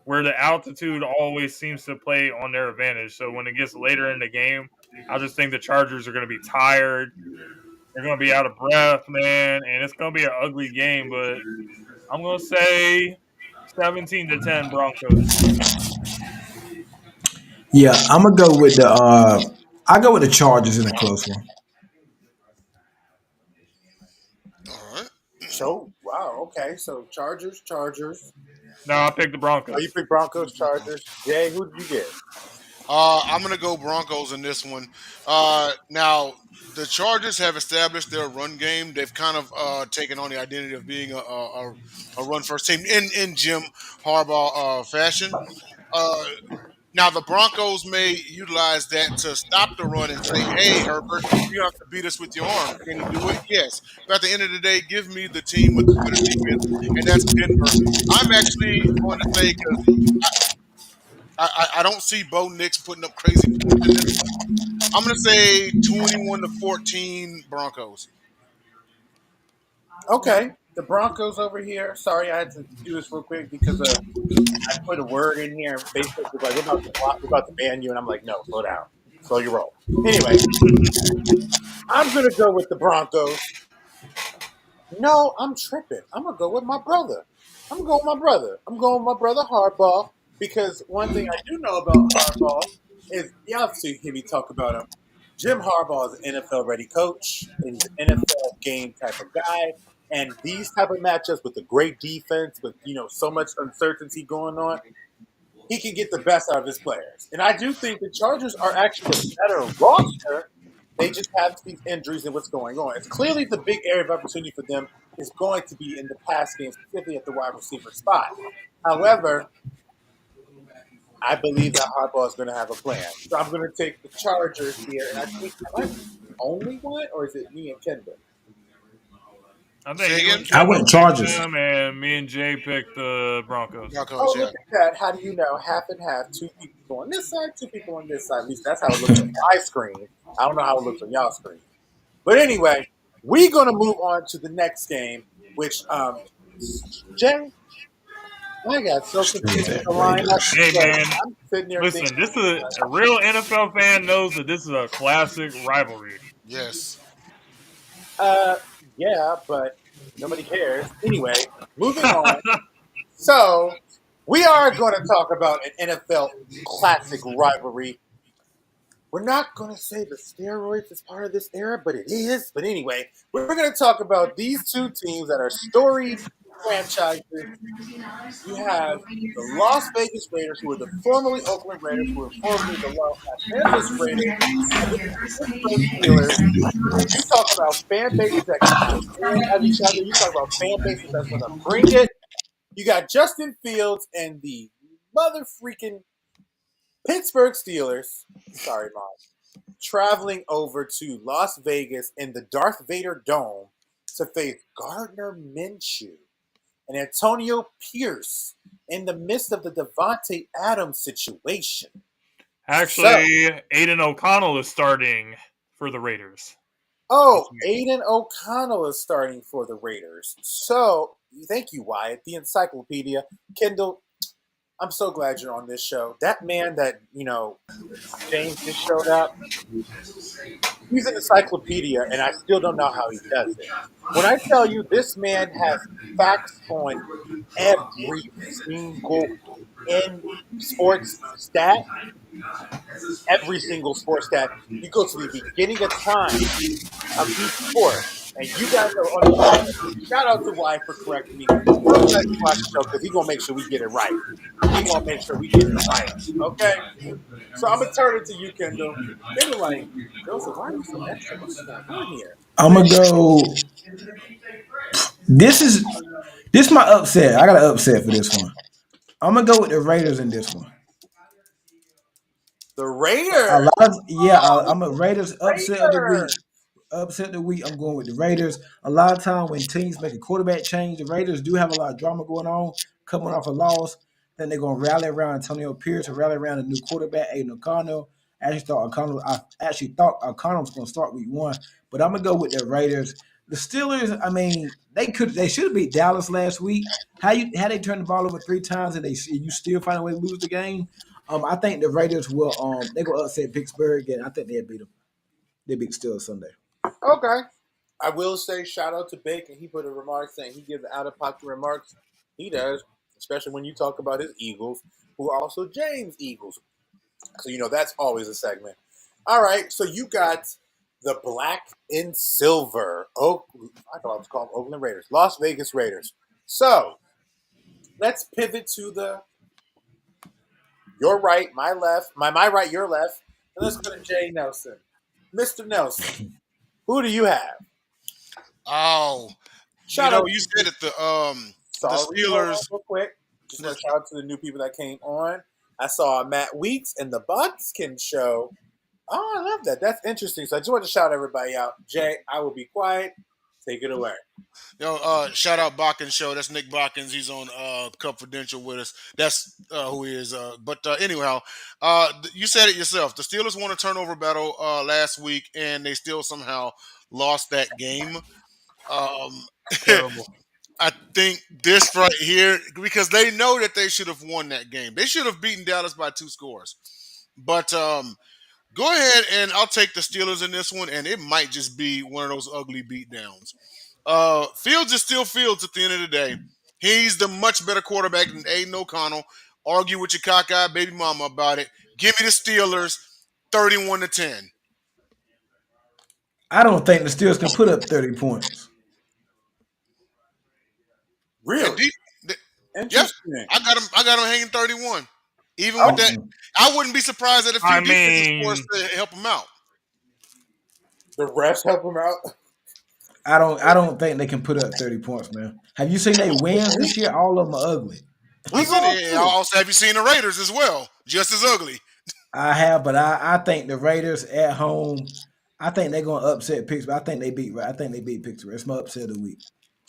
where the altitude always seems to play on their advantage. So when it gets later in the game, I just think the Chargers are going to be tired. They're going to be out of breath, man, and it's going to be an ugly game. But I'm going to say 17-10 Broncos. Yeah, I'm gonna go with the. I go with the Chargers in a close one. All right. So wow, okay. So Chargers. No, I picked the Oh, you Broncos. pick Broncos, Chargers. Jay, who did you get? I'm gonna go Broncos in this one. Now the Chargers have established their run game. They've kind of taken on the identity of being a run first team in Jim Harbaugh fashion. Uh, Now the Broncos may utilize that to stop the run and say, "Hey, Herbert, you have to beat us with your arm. Can you do it?" Yes. But at the end of the day, give me the team with the better defense, and that's Denver. I'm actually going to say because I don't see Bo Nix putting up crazy points in this one. I'm going to say 21-14 Broncos. Okay, the Broncos over here. Sorry, I had to do this real quick because I put a word in here. And Facebook was like, we're about to ban you," and I'm like, "No, slow down, slow your roll." Anyway, I'm gonna go with the Broncos. No, I'm tripping. I'm gonna go with my brother. I'm going with my brother. I'm going with my brother Hardball because one thing I do know about Hardball is you obviously hear me talk about him. Jim Harbaugh is an NFL ready coach. He's an NFL game type of guy, and these type of matchups with a great defense, with so much uncertainty going on, he can get the best out of his players. And I do think the Chargers are actually a better roster. They just have these injuries and what's going on. It's clearly the big area of opportunity for them is going to be in the pass game, specifically at the wide receiver spot. However, I believe that Harbaugh is going to have a plan. So I'm going to take the Chargers here. And I think, am I the only one, or is it me and Kendall? I Say think you again? and I Kendall went picked Chargers. them, and me and Jay picked the Broncos. Broncos, Oh, yeah. look at that. How do you know? Half and half. Two people on this side, two people on this side. At least that's how it looks on my screen. I don't know how it looks on y'all's screen. But anyway, we're going to move on to the next game, which, Jay, I got so confused with the lineup Hey, because man, I'm sitting there listen, thinking, this is a real NFL fan knows that this is a classic rivalry. Yes. uh, yeah, but nobody cares. Anyway, moving on. So, we are going to talk about an NFL classic rivalry. We're not going to say the steroids is part of this era, but it is. But anyway, we're going to talk about these two teams that are storied franchises. You have the Las Vegas Raiders, who are the formerly Oakland Raiders, who are formerly the Los Angeles Raiders, and then the Pittsburgh Steelers. You talk about fan bases that cannot stand at each other. You talk about fan bases that's going to bring it. You got Justin Fields and the mother freaking Pittsburgh Steelers. Sorry, Mom. Traveling over to Las Vegas in the Darth Vader Dome to face Gardner Minshew and Antonio Pierce in the midst of the Devontae Adams situation. Actually, Aiden O'Connell is starting for the Raiders. Aiden O'Connell is starting for the Raiders. So, thank you, Wyatt, the encyclopedia. Kendall, I'm so glad you're on this show. That man that, James just showed up, he's an encyclopedia, and I still don't know how he does it. When I tell you this man has facts on every single in sports stat, every single sports stat, you go to the beginning of time of each sport, and you guys are on the line. Shout out to Y for correcting me. I'm glad you watch the show because he's gonna make sure we get it right. He's gonna make sure we get it right. Okay. So I'm gonna turn it to you, Kendall. They were like, Joseph, why are you so extra? What's going on here? I'm gonna go. This is my upset. I got an upset for this one. I'm gonna go with the Raiders in this one. The A Raiders. lot of Oh, I'm a Raiders upset of the week. Raiders. Upset of the week. I'm going with the Raiders. A lot of time when teams make a quarterback change, the Raiders do have a lot of drama going on, coming off a loss. Then they're gonna rally around Antonio Pierce or rally around a new quarterback, Aiden O'Connell. I actually thought O'Connell was gonna start week one, but I'm gonna go with the Raiders. The Steelers, I mean, they should have beat Dallas last week. How they turned the ball over 3 times and you still find a way to lose the game? I think the Raiders will they go upset Pittsburgh, and I think they'll beat them. They beat Steelers Sunday. Okay. I will say shout out to Bacon. He put a remark saying he gives out of pocket remarks. He does, especially when you talk about his Eagles, who are also James Eagles. So that's always a segment. All right, so you got the black and silver. I thought I was called Oakland Raiders, Las Vegas Raiders. So let's pivot to your right, my left, my right, your left, and let's go to Jay Nelson, Mr. Nelson. Who do you have? Oh, Shout out you to said it. The Steelers. real quick. Just want to shout out to the new people that came on. I saw Matt Weeks and the Buckskin show. Oh, I love that. That's interesting. So I just want to shout everybody out. Jay, I will be quiet. Take it away. Shout out Bakken show. That's Nick Bakkens. He's on Confidential with us. That's who he is. But anyhow, you said it yourself. The Steelers won a turnover battle last week, and they still somehow lost that game. Terrible. I think this right here, because they know that they should have won that game. They should have beaten Dallas by 2 scores. But go ahead, and I'll take the Steelers in this one, and it might just be one of those ugly beatdowns. Fields is still Fields at the end of the day. He's the much better quarterback than Aiden O'Connell. Argue with your cockeyed baby mama about it. Give me the Steelers 31-10. I don't think the Steelers can put up 30 points. Really? Interesting. I got him hanging 31. Even with that, I wouldn't be surprised that a few defensive scores to help him out. The refs help him out. I don't think they can put up 30 points, man. Have you seen their wins this year? All of them are ugly. Also, have you seen the Raiders as well? Just as ugly. I have, but I think the Raiders at home, I think they're going to upset Pittsburgh. I think they beat Pittsburgh. It's my upset of the week.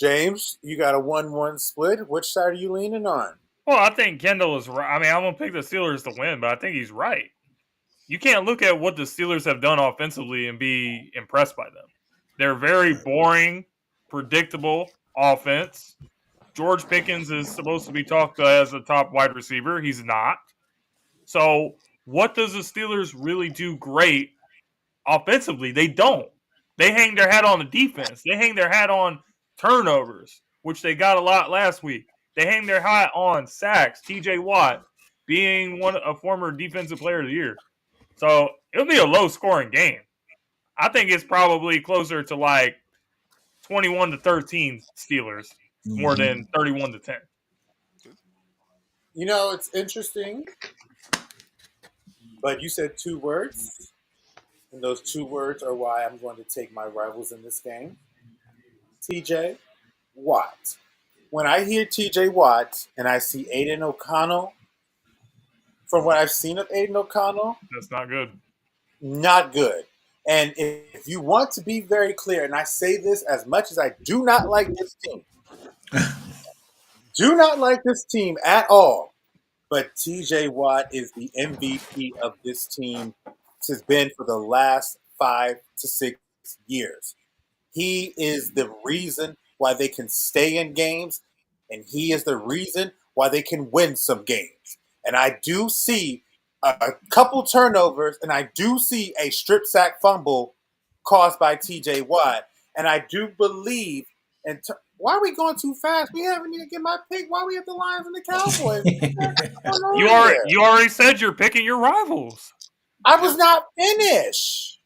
James, you got a 1-1 split. Which side are you leaning on? Well, I think Kendall is right. I mean, I'm going to pick the Steelers to win, but I think he's right. You can't look at what the Steelers have done offensively and be impressed by them. They're very boring, predictable offense. George Pickens is supposed to be talked as a top wide receiver. He's not. So what does the Steelers really do great offensively? They don't. They hang their hat on the defense. They hang their hat on turnovers, which they got a lot last week. They hang their hat on sacks. TJ Watt being a former defensive player of the year. So it'll be a low-scoring game. I think it's probably closer to like 21-13 Steelers more than 31-10. It's interesting, but you said 2 words, and those 2 words are why I'm going to take my rivals in this game. TJ Watt. When I hear TJ Watt and I see Aiden O'Connell, from what I've seen of Aiden O'Connell, that's not good. Not good. And if you want to be very clear, and I say this as much as I do not like this team, do not like this team at all, but TJ Watt is the MVP of this team. Has been for the last 5 to 6 years. He is the reason why they can stay in games, and he is the reason why they can win some games. And I do see a couple turnovers, and I do see a strip sack fumble caused by TJ Watt. And I do believe, why are we going too fast? We haven't even get my pick. Why are we at the Lions and the Cowboys? You already said you're picking your rivals. I was not finished.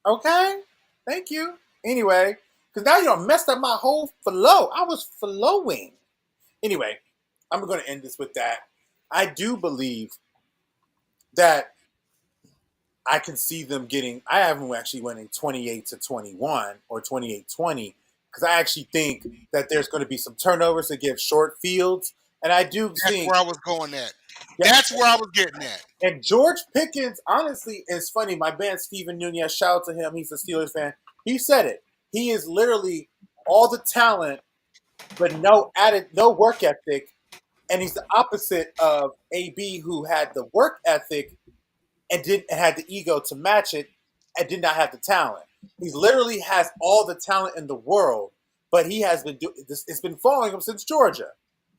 Okay? Thank you. Anyway, because now you done messed up my whole flow. I was flowing. Anyway, I'm going to end this with that. I do believe that I can see them getting, I have them actually winning 28-21 or 28-20, because I actually think that there's going to be some turnovers to give short fields. And I do think. That's where I was going at. That's where I was getting at. And George Pickens, honestly, is funny. My man Steven Nunez, shout out to him. He's a Steelers fan. He said it. He is literally all the talent, but no work ethic. And he's the opposite of AB, who had the work ethic and had the ego to match it and did not have the talent. He literally has all the talent in the world, but he has been doing this. It's been following him since Georgia.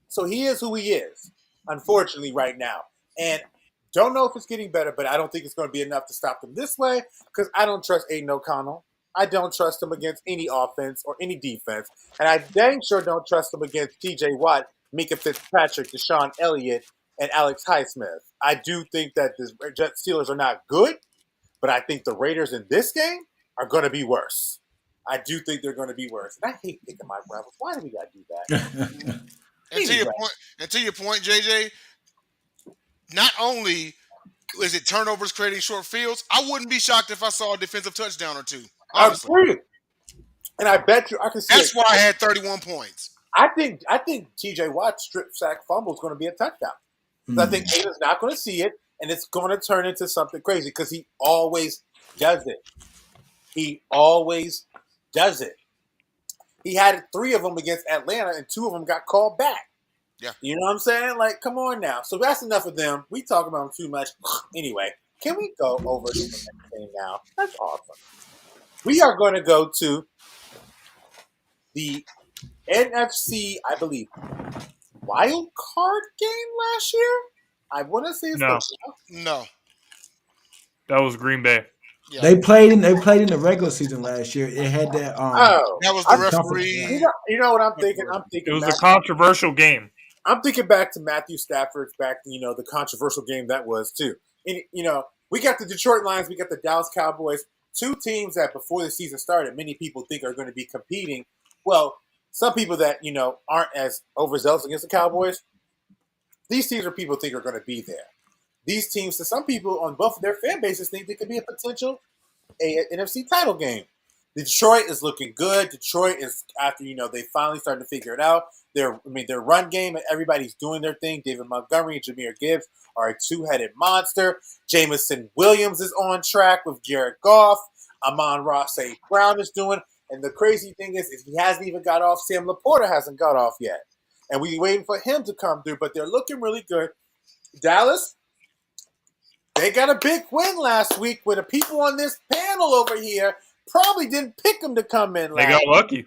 So he is who he is, unfortunately, right now. And don't know if it's getting better, but I don't think it's going to be enough to stop them this way because I don't trust Aiden O'Connell. I don't trust him against any offense or any defense. And I dang sure don't trust him against TJ Watt, Mika Fitzpatrick, Deshaun Elliott, and Alex Highsmith. I do think that the Steelers are not good, but I think the Raiders in this game are going to be worse. I do think they're going to be worse. And I hate picking my rivals. Why do we got to do that? And to your point, JJ, not only is it turnovers creating short fields, I wouldn't be shocked if I saw a defensive touchdown or two. Honestly. Agreed. And I bet you I can see That's why I had 31 points. I think TJ Watt's strip sack fumble is going to be a touchdown. I think Aiden's not going to see it, and it's going to turn into something crazy because he always does it. He always does it. He had 3 of them against Atlanta, and 2 of them got called back. Yeah. You know what I'm saying? Like, come on now. So that's enough of them. We talk about them too much. Anyway, can we go over to the next thing now? That's awesome. We are going to go to the NFC, I believe, wild card game last year. I want to say it's No. That was Green Bay. Yeah. They played in the regular season last year. It had that. That was the referee. You know what I'm thinking? It was a controversial game. I'm thinking back to Matthew Stafford's the controversial game that was too. And, we got the Detroit Lions, we got the Dallas Cowboys, 2 teams that before the season started, many people think are going to be competing. Well, some people that, aren't as overzealous against the Cowboys, these teams are people think are going to be there. These teams, to some people on both of their fan bases, think they could be a potential NFC title game. Detroit is looking good. Detroit is after they finally started to figure it out. Their run game and everybody's doing their thing. David Montgomery and Jahmyr Gibbs are a 2-headed monster. Jamison Williams is on track with Jared Goff. Amon-Ra St. Brown is doing. And the crazy thing is he hasn't even got off. Sam Laporta hasn't got off yet, and we're waiting for him to come through. But they're looking really good. Dallas. They got a big win last week where the people on this panel over here probably didn't pick them to come in last week. They got lucky.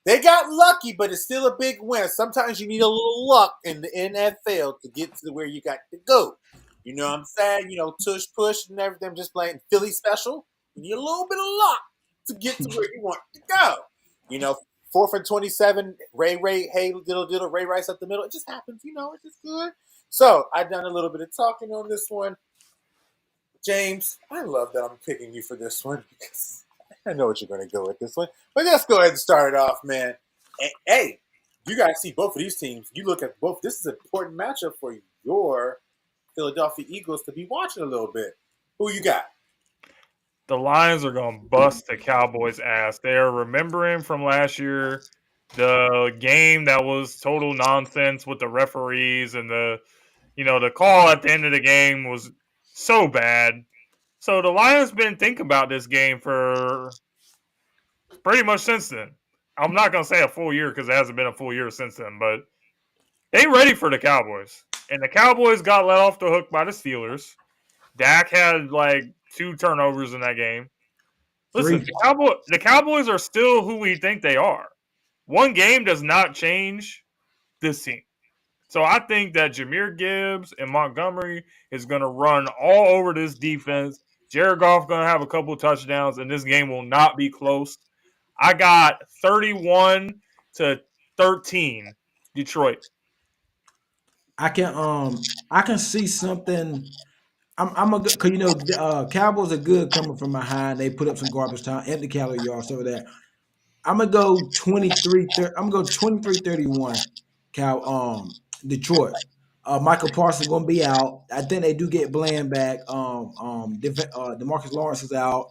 They got lucky, but it's still a big win. Sometimes you need a little luck in the NFL to get to where you got to go. You know what I'm saying? Tush push and everything. I'm just playing Philly special. You need a little bit of luck to get to where you want to go. 4th and 27, Ray, hey, diddle, Ray Rice up the middle. It just happens, it's just good. So I've done a little bit of talking on this one. James, I love that I'm picking you for this one because I know what you're going to go with this one. But let's go ahead and start it off, man. And, hey, you guys see both of these teams. You look at both. This is an important matchup for your Philadelphia Eagles to be watching a little bit. Who you got? The Lions are going to bust the Cowboys' ass. They are remembering from last year the game that was total nonsense with the referees and the call at the end of the game was so bad. So the Lions been thinking about this game for pretty much since then. I'm not going to say a full year because it hasn't been a full year since then, but they ready for the Cowboys. And the Cowboys got let off the hook by the Steelers. Dak had 2 turnovers in that game. Listen, the Cowboys are still who we think they are. One game does not change this team. So I think that Jahmyr Gibbs and Montgomery is going to run all over this defense. Jared Goff going to have a couple of touchdowns, and this game will not be close. I got 31-13 Detroit. I can see something. I'm a good because Cowboys are good coming from behind. They put up some garbage time, empty calorie yards, some of that. I'm gonna go 23-30. I'm gonna go 23-31. Detroit. Michael Parsons gonna be out. I think they do get Bland back. DeMarcus Lawrence is out.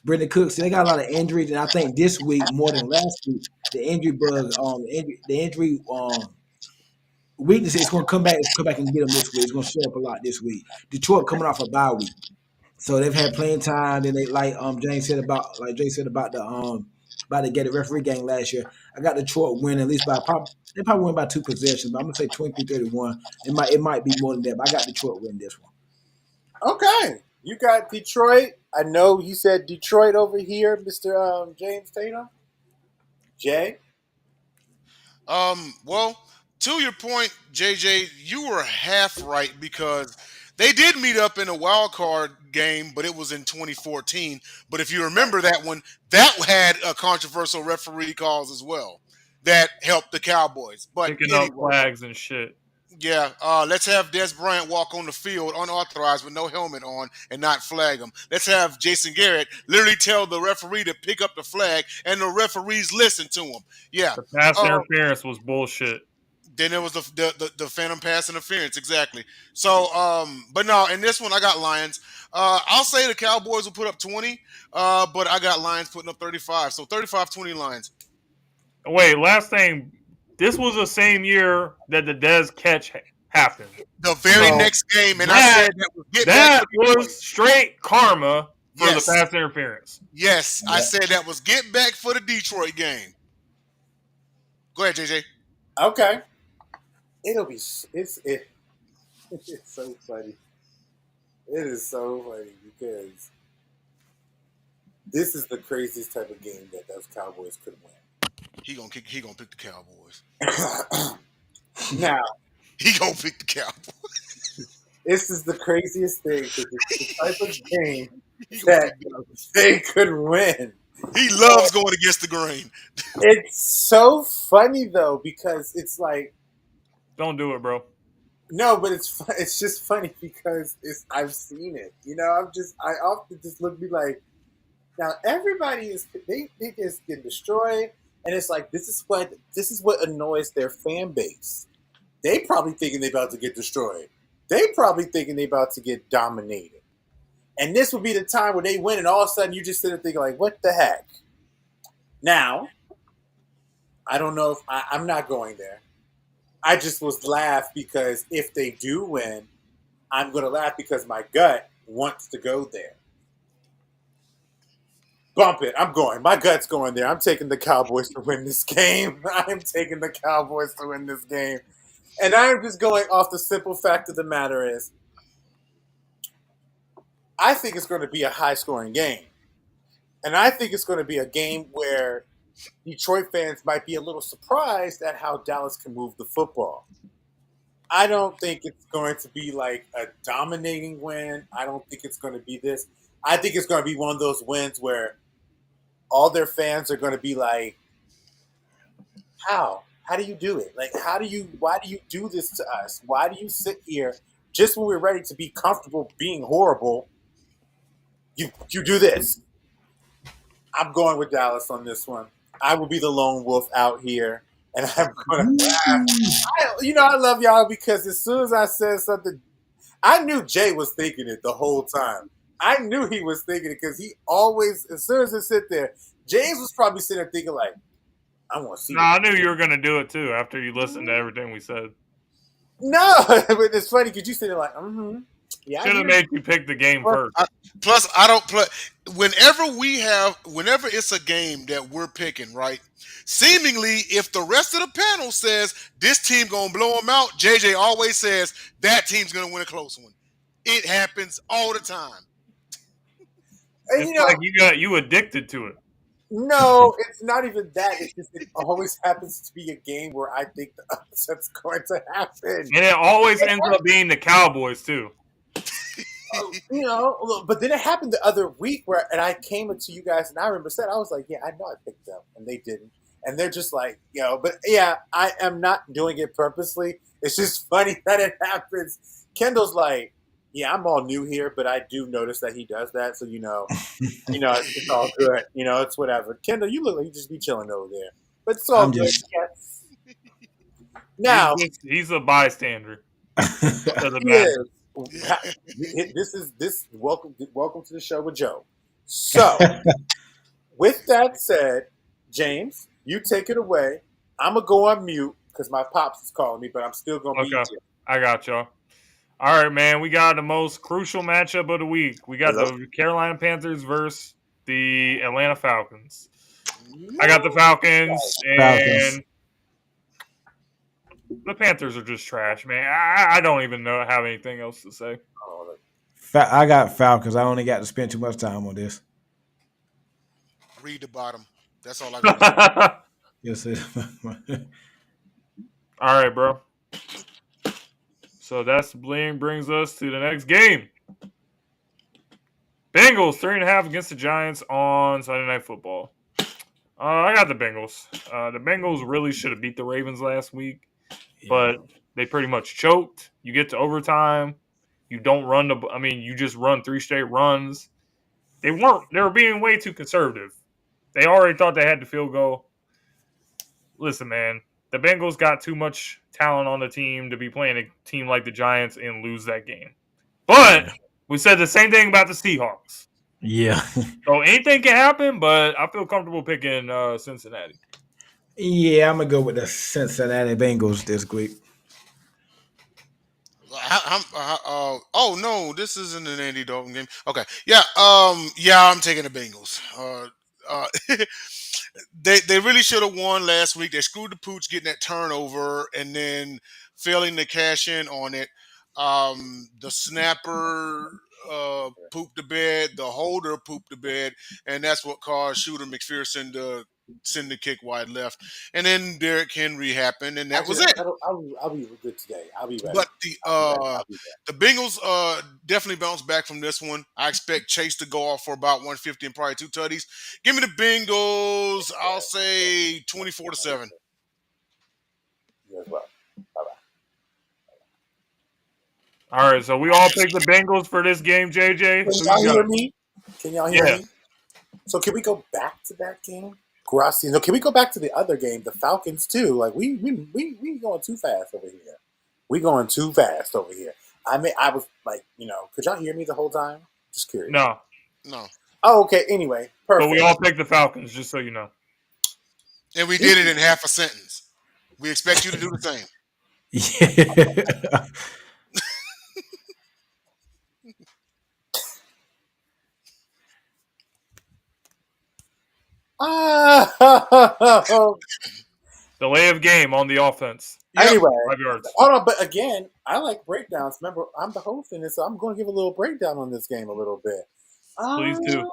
Brendan Cooks. They got a lot of injuries, and I think this week more than last week, the injury bug, the injury weakness is going to come back and get them this week. It's going to show up a lot this week. Detroit coming off a bye week, so they've had playing time. Then they Jay said about the get a referee game last year. I got Detroit win at least by they probably win by 2 possessions, but I'm gonna say 23-31. It might be more than that, but I got Detroit win this one. Okay, you got Detroit. I know you said Detroit over here, Mr. James Tatum. Jay. Well, to your point, JJ, you were half right because they did meet up in a wild card game, but it was in 2014. But if you remember that one, that had a controversial referee calls as well that helped the Cowboys. But Picking up anyway, flags and shit. yeah, let's have Des Bryant walk on the field unauthorized with no helmet on and not flag him. Let's have Jason Garrett literally tell the referee to pick up the flag, and the referees listen to him. Yeah. The pass interference was bullshit. Then there was the phantom pass interference, exactly. So, but no, in this one I got Lions. I'll say the Cowboys will put up 20, but I got Lions putting up 35. So 35-20 Lions. Wait, last thing. This was the same year that the Dez catch happened. The very next game, and I said that was straight karma for the pass interference. Yes, I said that was get back for the Detroit game. Go ahead, JJ. Okay. It's so funny. It is so funny because this is the craziest type of game that those Cowboys could win. He gonna pick the Cowboys. Now he gonna pick the Cowboys. This is the craziest thing because it's the type of game that they could win. He loves going against the grain. It's so funny though because it's like, don't do it, bro. No, but it's just funny because I've seen it. You know, I often just look be like, now everybody is they just get destroyed, and it's like this is what annoys their fan base. They probably thinking they about to get destroyed. They probably thinking they about to get dominated. And this would be the time where they win, and all of a sudden you just sit there thinking like, what the heck? Now, I don't know if I'm not going there. I just was laugh because if they do win, I'm going to laugh because my gut wants to go there. Bump it. I'm going. My gut's going there. I'm taking the Cowboys to win this game. I'm taking the Cowboys to win this game. And I'm just going off the simple fact of the matter is, I think it's going to be a high-scoring game. And I think it's going to be a game where Detroit fans might be a little surprised at how Dallas can move the football. I don't think it's going to be like a dominating win. I don't think it's going to be this. I think it's going to be one of those wins where all their fans are going to be like, how? How do you do it? Like, why do you do this to us? Why do you sit here just when we're ready to be comfortable being horrible? You do this. I'm going with Dallas on this one. I will be the lone wolf out here, and I'm going to laugh. I love y'all because as soon as I said something, I knew Jay was thinking it the whole time. I knew he was thinking it because he always, as soon as he sit there, James was probably sitting there thinking like, I want to see. No, I knew you were going to do it too after you listened to everything we said. No, but it's funny because you sit there like, yeah. Should have made you pick the game first. Plus, I don't play. Whenever it's a game that we're picking, right? Seemingly, if the rest of the panel says this team gonna blow them out, JJ always says that team's gonna win a close one. It happens all the time. And it's like you addicted to it. No, it's not even that. It's just it always happens to be a game where I think the upset's going to happen, and it always ends up being the Cowboys too. But then it happened the other week and I came to you guys and I remember said I was like, yeah, I know I picked them, and they didn't, and they're just like, but yeah, I am not doing it purposely. It's just funny that it happens. Kendall's like, yeah, I'm all new here, but I do notice that he does that, so it's all good. It's whatever. Kendall, you look like you just be chilling over there, but it's all good. Yes. Now he's a bystander. Welcome to the show with Joe. So, with that said, James, you take it away. I'm gonna go on mute because my pops is calling me, but I'm still gonna be here. I got y'all. All right, man. We got the most crucial matchup of the week. We got the Carolina Panthers versus the Atlanta Falcons. I got the Falcons, and the Panthers are just trash, man. I don't even have anything else to say. I got Falcons. I only got to spend too much time on this. Read the bottom. That's all I got. Yes, All right, bro. So that's brings us to the next game. Bengals 3.5 against the Giants on Sunday Night Football. I got the Bengals. The Bengals really should have beat the Ravens last week, but they pretty much choked. You get to overtime. You don't run the. I mean, you just run 3 straight runs. They weren't. They were being way too conservative. They already thought they had the field goal. Listen, man, the Bengals got too much talent on the team to be playing a team like the Giants and lose that game. But we said the same thing about the Seahawks. Yeah. So anything can happen, but I feel comfortable picking Cincinnati. Yeah, I'm gonna go with the Cincinnati Bengals this week. Oh no, this isn't an Andy Dalton game. Okay, yeah, I'm taking the Bengals. They really should have won last week. They screwed the pooch getting that turnover and then failing to cash in on it. The snapper pooped the bed, the holder pooped the bed, and that's what caused Shooter McPherson to send the kick wide left. And then Derrick Henry happened, and that was it. I'll be good today. I'll be ready. But the Bengals definitely bounce back from this one. I expect Chase to go off for about 150 and probably 2 tutties. Give me the Bengals. I'll say 24-7. You as well. Bye-bye. All right, so we all picked the Bengals for this game, JJ. Can y'all hear me? Can y'all hear me? So can we go back to that game? Gracias. No, can we go back to the other game, the Falcons too? Like we going too fast over here. We going too fast over here. I mean, I was like, could y'all hear me the whole time? Just curious. No. Oh, okay. Anyway, perfect. But we all picked the Falcons, just so you know. And we did it in half a sentence. We expect you to do the same. Yeah. Delay of game on the offense. Anyway, 5 yards. Hold on, but again, I like breakdowns. Remember, I'm the host in this, so I'm going to give a little breakdown on this game a little bit. Please do.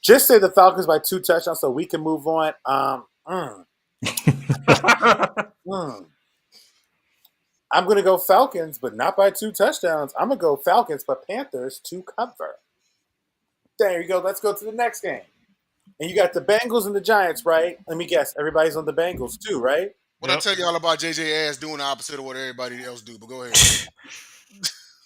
Just say the Falcons by 2 touchdowns so we can move on. I'm going to go Falcons, but not by 2 touchdowns. I'm going to go Falcons, but Panthers to cover. There you go. Let's go to the next game. And you got the Bengals and the Giants, right? Let me guess. Everybody's on the Bengals too, right? What I tell y'all about JJ Ass doing the opposite of what everybody else do, but go ahead.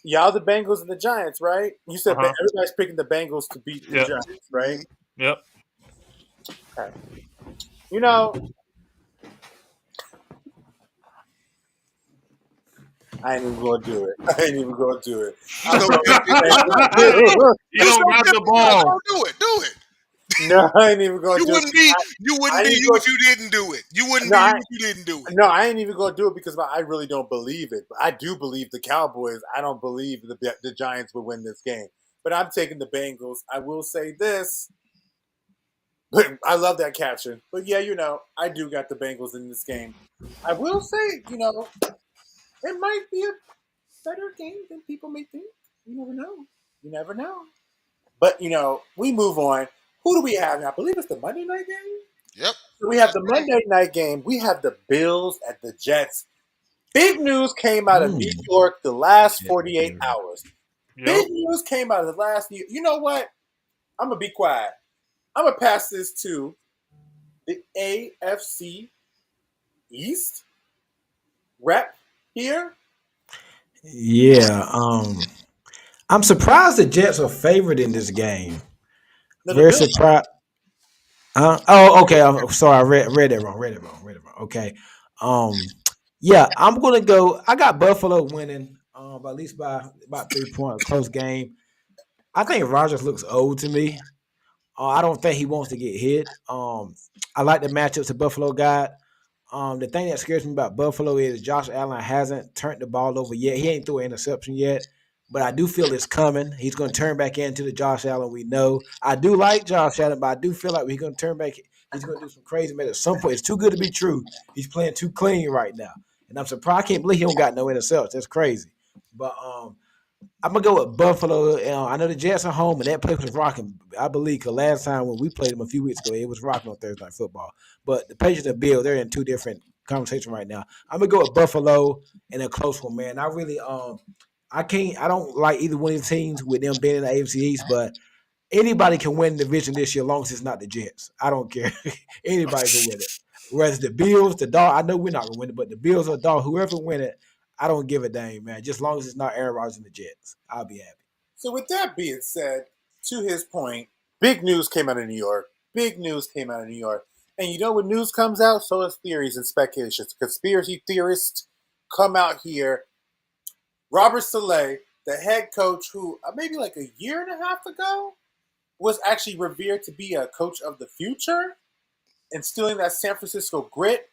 Y'all the Bengals and the Giants, right? You said everybody's picking the Bengals to beat the Giants, right? Yep. Okay. I ain't even going to do it. You don't got the ball. Do it. No, I ain't even going to do it. You wouldn't be you if you didn't do it. You wouldn't be you if you didn't do it. No, I ain't even going to do it because I really don't believe it. But I do believe the Cowboys. I don't believe the Giants will win this game. But I'm taking the Bengals. I will say this. I love that caption. But yeah, I do got the Bengals in this game. I will say, it might be a better game than people may think. You never know. But, we move on. Who do we have now? I believe it's the Monday night game? Yep. So we have the Monday night game. We have the Bills at the Jets. Big news came out of New York the last 48 hours. Yep. Big news came out of the last year. You know what? I'm going to be quiet. I'm going to pass this to the AFC East rep here. Yeah. I'm surprised the Jets are favored in this game. Very surprised. Okay. I'm sorry. I read it wrong. Okay. Yeah, I'm gonna go. I got Buffalo winning, at least by about 3 points. Close game. I think Rodgers looks old to me. I don't think he wants to get hit. I like the matchups the Buffalo got. The thing that scares me about Buffalo is Josh Allen hasn't turned the ball over yet. He ain't threw an interception yet. But I do feel it's coming. He's going to turn back into the Josh Allen we know. I do like Josh Allen, but I do feel like he's going to turn back. He's going to do some crazy at some point. It's too good to be true. He's playing too clean right now. And I'm surprised. I can't believe he don't got no interceptions. That's crazy. But I'm going to go with Buffalo. I know the Jets are home, and that place was rocking. I believe because last time when we played them a few weeks ago, it was rocking on Thursday Night Football. But the Patriots and Bills, they're in 2 different conversation right now. I'm gonna go with Buffalo in a close one, man. I really I don't like either one of the teams with them being in the AFC East, but anybody can win the division this year, as long as it's not the Jets. I don't care. Anybody can win it. Whether it's the Bills, the Dog, I know we're not gonna win it, but the Bills or Dog, whoever win it, I don't give a dang, man. Just as long as it's not Aaron Rodgers and the Jets, I'll be happy. So with that being said, to his point, big news came out of New York. Big news came out of New York. And you know when news comes out, so is theories and speculations. Conspiracy theorists come out here. Robert Saleh, the head coach who maybe like a year and a half ago was actually revered to be a coach of the future, instilling that San Francisco grit.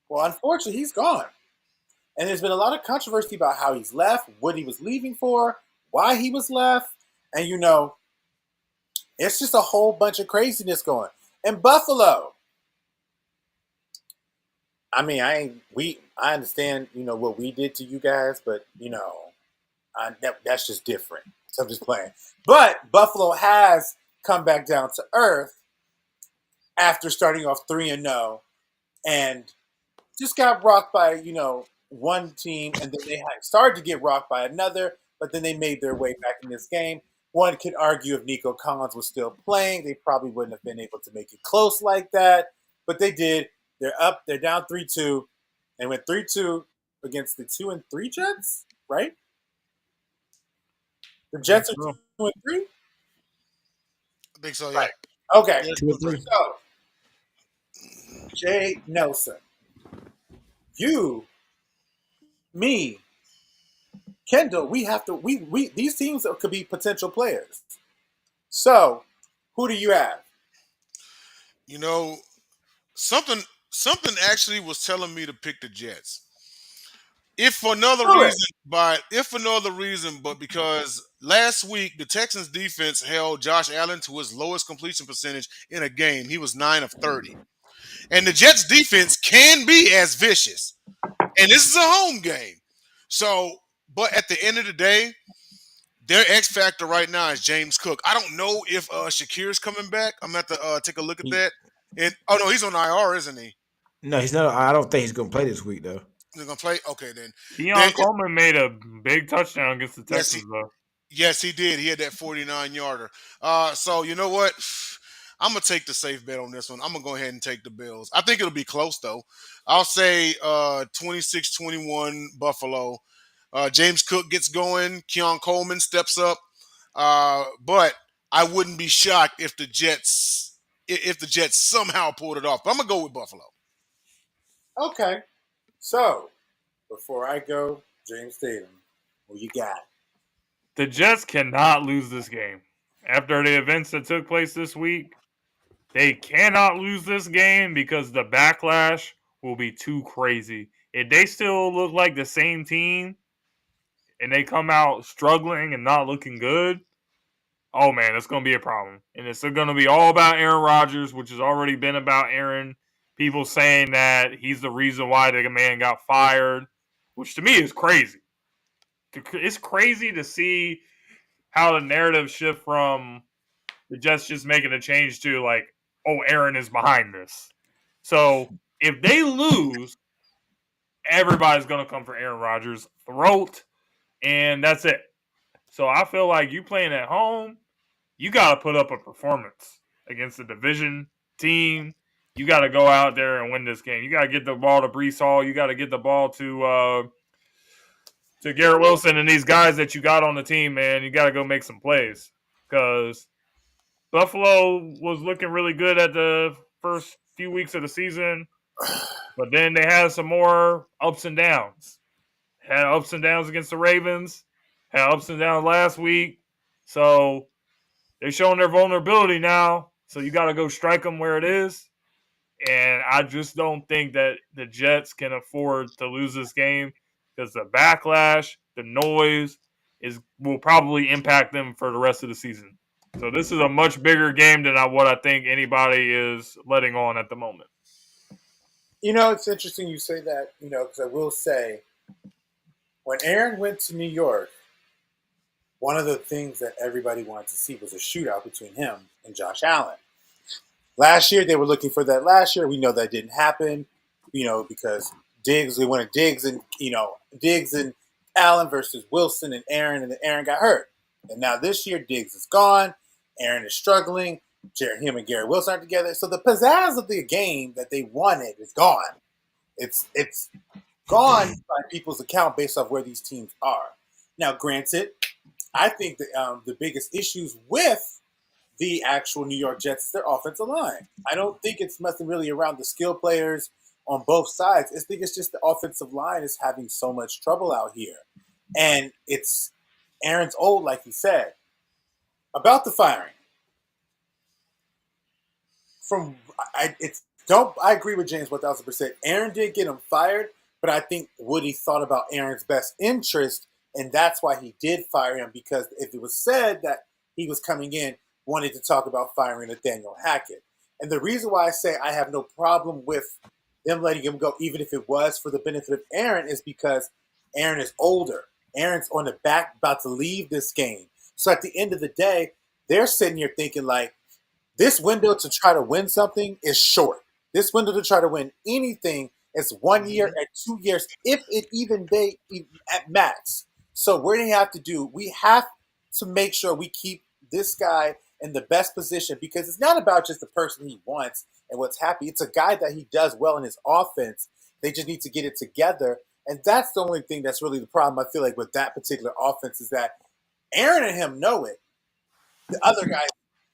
Well, unfortunately, he's gone. And there's been a lot of controversy about how he's left, what he was leaving for, why he was left. And, you know, it's just a whole bunch of craziness going. And Buffalo, I mean, I understand, you know, what we did to you guys, but, you know, that's just different. So I'm just playing. But Buffalo has come back down to earth after starting off 3-0 and just got rocked by, you know, one team, and then they had started to get rocked by another, but then they made their way back in this game. One could argue if Nico Collins was still playing, they probably wouldn't have been able to make it close like that, but they did. They're up. They're down 3-2. They went 3-2 against the 2-3 Jets, right? The Jets are 2-3. I think so. Yeah. Right. Okay. Yeah, 2-3. So, Jay Nelson, you, me, Kendall, we have to. We these teams could be potential players. So, who do you have? You know, something actually was telling me to pick the Jets. If for no other reason, but because last week the Texans defense held Josh Allen to his lowest completion percentage in a game. He was 9 of 30. And the Jets defense can be as vicious. And this is a home game. So, but at the end of the day, their X factor right now is James Cook. I don't know if Shakir's coming back. I'm going to have to take a look at that. And no, he's on IR, isn't he? No, he's not. I don't think he's gonna play this week though. He's going to play? Okay, then. Keon Coleman made a big touchdown against the Texans, though. Yes, he did. He had that 49-yarder. So, you know what? I'm going to take the safe bet on this one. I'm going to go ahead and take the Bills. I think it'll be close, though. I'll say 26-21 Buffalo. James Cook gets going. Keon Coleman steps up. But I wouldn't be shocked if the Jets somehow pulled it off. But I'm going to go with Buffalo. Okay. So, before I go, James Tatum, what you got? The Jets cannot lose this game. After the events that took place this week, they cannot lose this game because the backlash will be too crazy. If they still look like the same team and they come out struggling and not looking good, oh man, it's going to be a problem. And it's going to be all about Aaron Rodgers, which has already been about Aaron. People saying that he's the reason why the man got fired, which to me is crazy. It's crazy to see how the narrative shift from the Jets just making a change to like, oh, Aaron is behind this. So if they lose, everybody's going to come for Aaron Rodgers' throat, and that's it. So I feel like you playing at home, you got to put up a performance against the division team. You got to go out there and win this game. You got to get the ball to Breece Hall. You got to get the ball to Garrett Wilson and these guys that you got on the team, man. You got to go make some plays because Buffalo was looking really good at the first few weeks of the season, but then they had some more ups and downs. Had ups and downs against the Ravens, had ups and downs last week. So they're showing their vulnerability now. So you got to go strike them where it is. And I just don't think that the Jets can afford to lose this game because the backlash, the noise will probably impact them for the rest of the season. So this is a much bigger game than what I think anybody is letting on at the moment. You know, it's interesting you say that, you know, because I will say, when Aaron went to New York, one of the things that everybody wanted to see was a shootout between him and Josh Allen. Last year, they were looking for that last year. We know that didn't happen. because they wanted Diggs and Allen versus Wilson and Aaron, and then Aaron got hurt. And now this year, Diggs is gone. Aaron is struggling. Him and Gary Wilson are together. So the pizzazz of the game that they wanted is gone. It's gone by people's account based off where these teams are. Now, granted, I think that the biggest issues with the actual New York Jets is their offensive line. I don't think it's nothing really around the skill players on both sides. I think it's just the offensive line is having so much trouble out here. And it's Aaron's old, like he said. About the firing. I agree with James 1000%. Aaron did get him fired, but I think Woody thought about Aaron's best interest, and that's why he did fire him, because if it was said that he was coming in, wanted to talk about firing Nathaniel Hackett. And the reason why I say I have no problem with them letting him go, even if it was for the benefit of Aaron, is because Aaron is older. Aaron's on the back, about to leave this game. So at the end of the day, they're sitting here thinking like, this window to try to win something is short. This window to try to win anything is 1 year and 2 years, if it even they at max. So what do you have to do? We have to make sure we keep this guy in the best position, because it's not about just the person he wants and what's happy. It's a guy that he does well in his offense. They just need to get it together. And that's the only thing that's really the problem, I feel like, with that particular offense, is that Aaron and him know it. The other guy,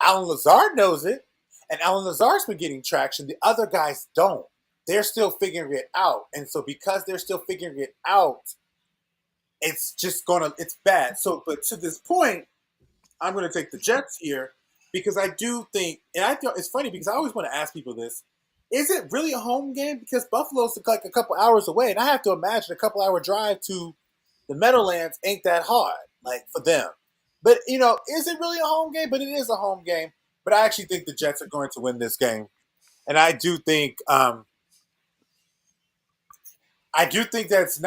Alan Lazard, knows it. And Alan Lazard's been getting traction. The other guys don't. They're still figuring it out. And so because they're still figuring it out, it's bad. So, but to this point, I'm going to take the Jets here, because I do think, and I think it's funny because I always want to ask people this, is it really a home game? Because Buffalo's like a couple hours away, and I have to imagine a couple hour drive to the Meadowlands ain't that hard, like, for them. But, is it really a home game? But it is a home game. But I actually think the Jets are going to win this game. And I do think that it's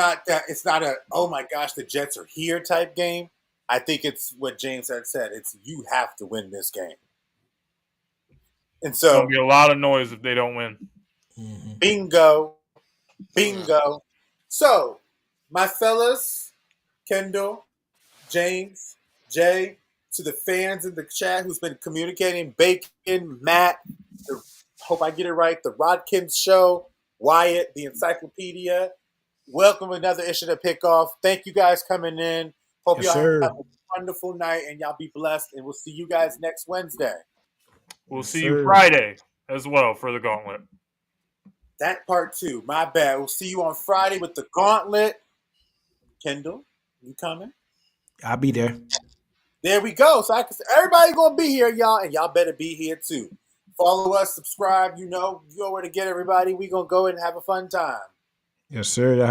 not a, oh my gosh, the Jets are here type game. I think it's what James had said. It's, you have to win this game. And so there'll be a lot of noise if they don't win. Bingo. So, my fellas, Kendall, James, Jay, to the fans in the chat who's been communicating, Bacon, Matt, hope I get it right, the Rodkins Show, Wyatt, the Encyclopedia. Welcome to another issue to pick off. Thank you guys coming in. Hope y'all have a wonderful night and y'all be blessed. And we'll see you guys next Wednesday. We'll see you Friday as well for the Gauntlet. That part too. My bad. We'll see you on Friday with the Gauntlet. Kendall, you coming? I'll be there. There we go. So everybody gonna be here, y'all, and y'all better be here too. Follow us, subscribe. You know where to get everybody. We gonna go and have a fun time. Yes, sir.